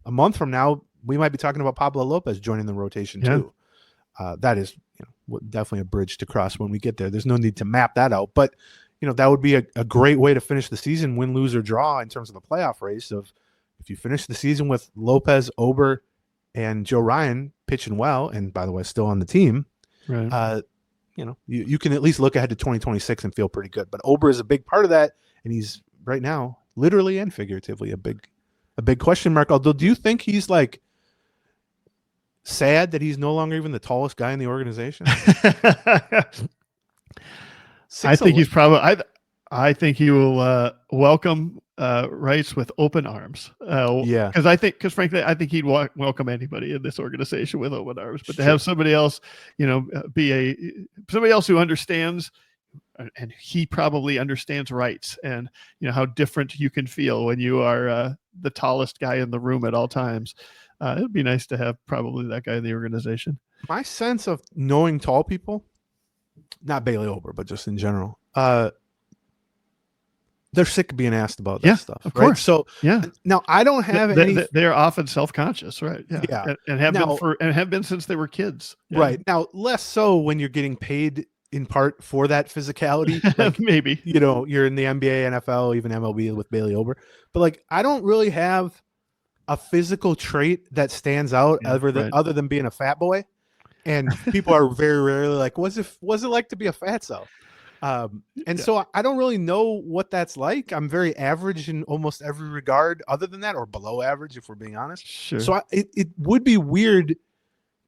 S3: month from now, we might be talking about Pablo Lopez joining the rotation too. That is definitely a bridge to cross when we get there. There's no need to map that out. But, that would be a great way to finish the season, win, lose, or draw in terms of the playoff race. Of if you finish the season with Lopez, Ober, and Joe Ryan pitching well, and by the way, still on the team,
S2: right.
S3: You can at least look ahead to 2026 and feel pretty good. But Ober is a big part of that, and he's right now, literally and figuratively, a big question mark. Although, do you think he's sad that he's no longer even the tallest guy in the organization?
S2: I think he's probably. I think he will welcome Rice with open arms. Because frankly, I think he'd welcome anybody in this organization with open arms. But to have somebody else, be somebody else who understands, and he probably understands rights, and how different you can feel when you are the tallest guy in the room at all times. It would be nice to have probably that guy in the organization.
S3: My sense of knowing tall people, not Bailey Ober, but just in general, they're sick of being asked about that stuff.
S2: Of course.
S3: So now I don't have any.
S2: They're often self-conscious, right?
S3: Yeah.
S2: And have been since they were kids. Yeah.
S3: Right. Now, less so when you're getting paid in part for that physicality.
S2: Maybe.
S3: You're in the NBA, NFL, even MLB with Bailey Ober. But I don't really have a physical trait that stands out other than being a fat boy. And people are very rarely like, what's it like to be a fatso? So I don't really know what that's like. I'm very average in almost every regard other than that, or below average, if we're being honest.
S2: Sure.
S3: So it would be weird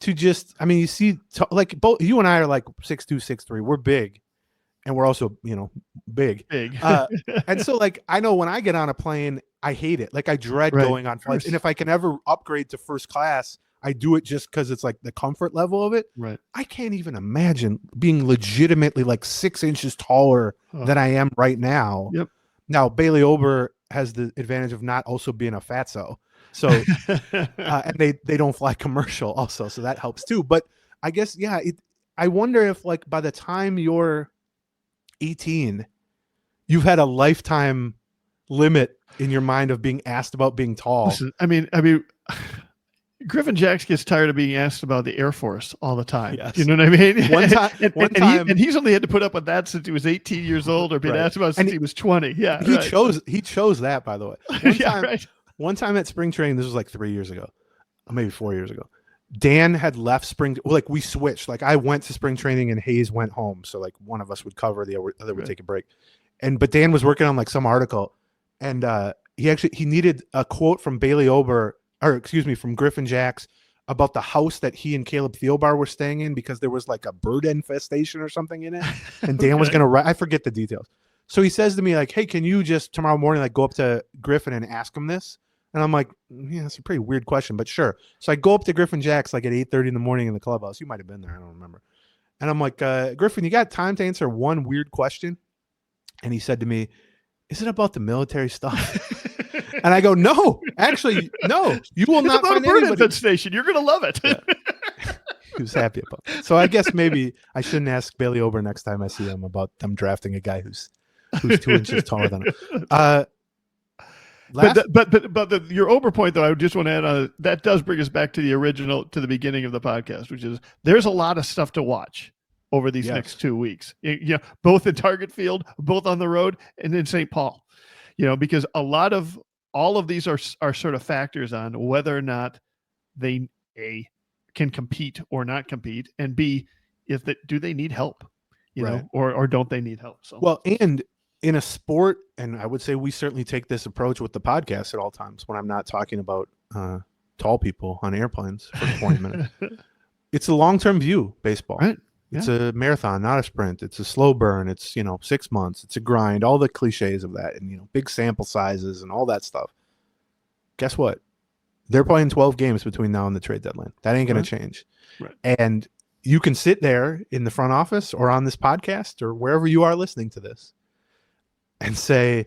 S3: to just, you see, both you and I are 6'2", 6'3". We're big, and we're also, big. And so I know when I get on a plane, I hate it. I dread going on flights. And if I can ever upgrade to first class, I do it just because it's like the comfort level of it.
S2: Right.
S3: I can't even imagine being legitimately like 6 inches taller than I am right now.
S2: Yep.
S3: Now, Bailey Ober has the advantage of not also being a fatso. So, and they don't fly commercial also. So that helps too. But I guess, yeah, I wonder if like by the time you're 18, you've had a lifetime limit in your mind of being asked about being tall.
S2: Listen, I mean, Griffin Jacks gets tired of being asked about the Air Force all the time.
S3: Yes.
S2: You know what I mean?
S3: One time,
S2: he's only had to put up with that since he was 18 years old, or been asked about since he was 20. Yeah,
S3: he chose that, by the way. One time at spring training, this was like 3 years ago, or maybe 4 years ago. Dan had left spring. Like we switched. Like I went to spring training and Hayes went home. So like one of us would cover, the other would take a break. But Dan was working on like some article, and he needed a quote from Bailey Ober. Or excuse me, from Griffin Jacks about the house that he and Caleb Thielbar were staying in because there was like a bird infestation or something in it. And Dan was going to write, I forget the details. So he says to me like, hey, can you just tomorrow morning, like go up to Griffin and ask him this? And I'm like, yeah, that's a pretty weird question, but sure. So I go up to Griffin Jacks like at 8:30 in the morning in the clubhouse. You might've been there. I don't remember. And I'm like, Griffin, you got time to answer one weird question? And he said to me, is it about the military stuff? And I go, no, actually, no. You will not find anybody.
S2: Bird station. You're gonna love it.
S3: Yeah. He was happy about that. So I guess maybe I shouldn't ask Bailey Ober next time I see him about them drafting a guy who's 2 inches taller than him.
S2: But your Ober point, though, I just want to add on that does bring us back to the beginning of the podcast, which is there's a lot of stuff to watch over these next 2 weeks. Both in Target Field, both on the road, and in St. Paul. Because all of these are sort of factors on whether or not they can compete or not compete, and B, do they need help, or don't they need help? So
S3: well, and in a sport, and I would say we certainly take this approach with the podcast at all times when I'm not talking about tall people on airplanes for 20 minutes. It's a long-term view, baseball.
S2: Right.
S3: It's a marathon, not a sprint. It's a slow burn. It's, 6 months. It's a grind, all the cliches of that, and, big sample sizes and all that stuff. Guess what? They're playing 12 games between now and the trade deadline. That ain't going to change.
S2: Right.
S3: And you can sit there in the front office or on this podcast or wherever you are listening to this and say,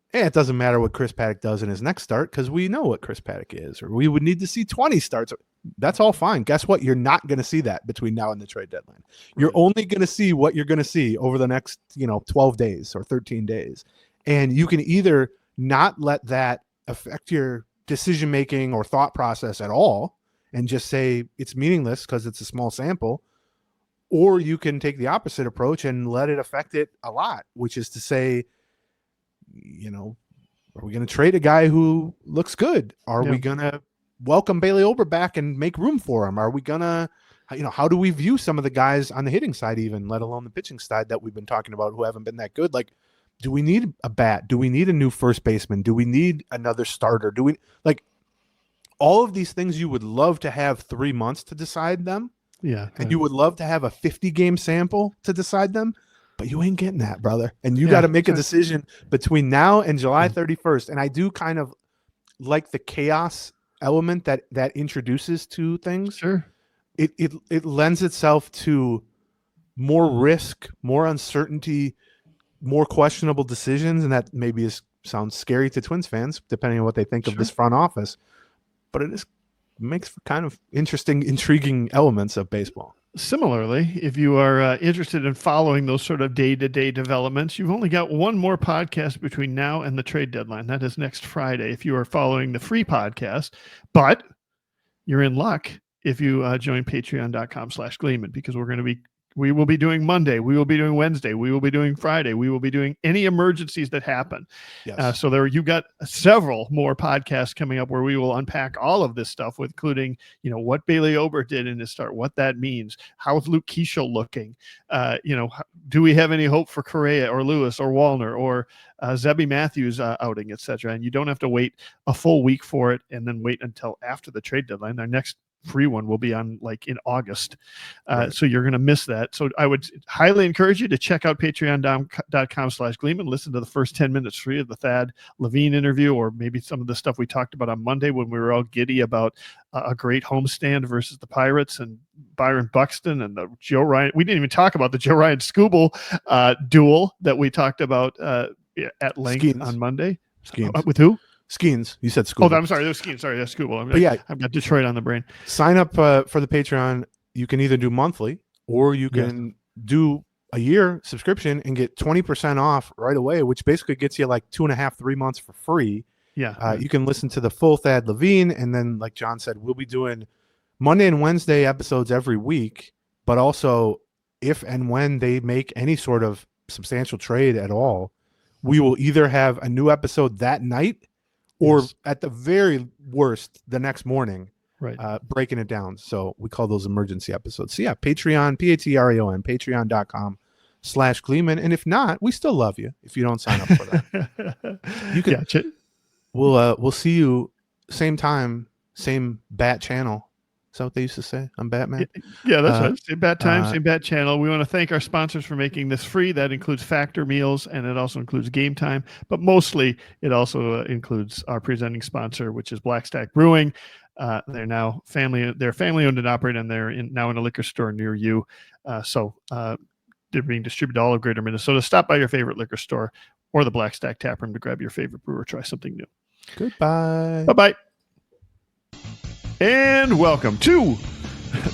S3: hey, it doesn't matter what Chris Paddock does in his next start because we know what Chris Paddock is, or we would need to see 20 starts. That's all fine. Guess what? You're not going to see that between now and the trade deadline. You're only going to see what you're going to see over the next, 12 days or 13 days. And you can either not let that affect your decision-making or thought process at all and just say it's meaningless because it's a small sample, or you can take the opposite approach and let it affect it a lot, which is to say, are we going to trade a guy who looks good? Are we going to welcome Bailey Ober back and make room for him? Are we going to, how do we view some of the guys on the hitting side even, let alone the pitching side that we've been talking about who haven't been that good? Like, do we need a bat? Do we need a new first baseman? Do we need another starter? Do we like all of these things? You would love to have 3 months to decide them.
S2: Yeah.
S3: And you would love to have a 50-game sample to decide them, but you ain't getting that, brother. And you got to make a decision between now and July 31st. And I do kind of like the chaos element that introduces to things.
S2: Sure.
S3: It lends itself to more risk, more uncertainty, more questionable decisions. And that maybe sounds scary to Twins fans, depending on what they think of this front office. But it makes for kind of interesting, intriguing elements of baseball.
S2: Similarly, if you are interested in following those sort of day-to-day developments, you've only got one more podcast between now and the trade deadline. That is next Friday if you are following the free podcast. But you're in luck if you join patreon.com/Gleeman, because we will be doing Monday. We will be doing Wednesday. We will be doing Friday. We will be doing any emergencies that happen.
S3: Yes.
S2: So you've got several more podcasts coming up where we will unpack all of this stuff, including, what Bailey Ober did in his start, what that means. How's Luke Keeschel looking? Do we have any hope for Correa or Lewis or Wallner or Zebby Matthews outing, et cetera? And you don't have to wait a full week for it and then wait until after the trade deadline. Our next free one will be on like in August. So you're going to miss that. So I would highly encourage you to check out patreon.com/Gleeman. Listen to the first 10 minutes free of the Thad Levine interview, or maybe some of the stuff we talked about on Monday when we were all giddy about a great homestand versus the Pirates and Byron Buxton and the Joe Ryan. We didn't even talk about the Joe Ryan Scooble duel that we talked about at length
S3: Skeens.
S2: on Monday.
S3: Skeens.
S2: With who?
S3: Skeens. You said Scooble.
S2: Oh, I'm sorry. That was Skeens. Sorry, that's Scooble.
S3: But yeah,
S2: I've got Detroit on the brain.
S3: Sign up for the Patreon. You can either do monthly or you can do a year subscription and get 20% off right away, which basically gets you like 2.5, 3 months for free.
S2: Yeah.
S3: You can listen to the full Thad Levine. And then, like John said, we'll be doing Monday and Wednesday episodes every week, but also if and when they make any sort of substantial trade at all, we will either have a new episode that night or at the very worst, the next morning, breaking it down. So we call those emergency episodes. So yeah, Patreon, Patreon, patreon.com/Gleeman. And if not, we still love you if you don't sign up for that. You can, we'll see you same time, same bat channel. Is that what they used to say? I'm Batman.
S2: Yeah, that's right. Same bat time, same bat channel. We want to thank our sponsors for making this free. That includes Factor Meals, and it also includes Game Time. But mostly, it also includes our presenting sponsor, which is Black Stack Brewing. They're now they're family owned and operated, and they're now in a liquor store near you. So they're being distributed all of Greater Minnesota. Stop by your favorite liquor store or the Black Stack Tap Room to grab your favorite brew or try something new.
S3: Goodbye.
S2: Bye-bye. And welcome to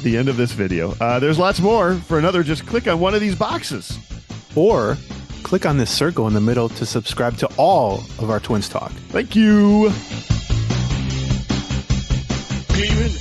S2: the end of this video. There's lots more. For another, just click on one of these boxes.
S3: Or click on this circle in the middle to subscribe to all of our Twins Talk.
S2: Thank you.
S1: Gleeman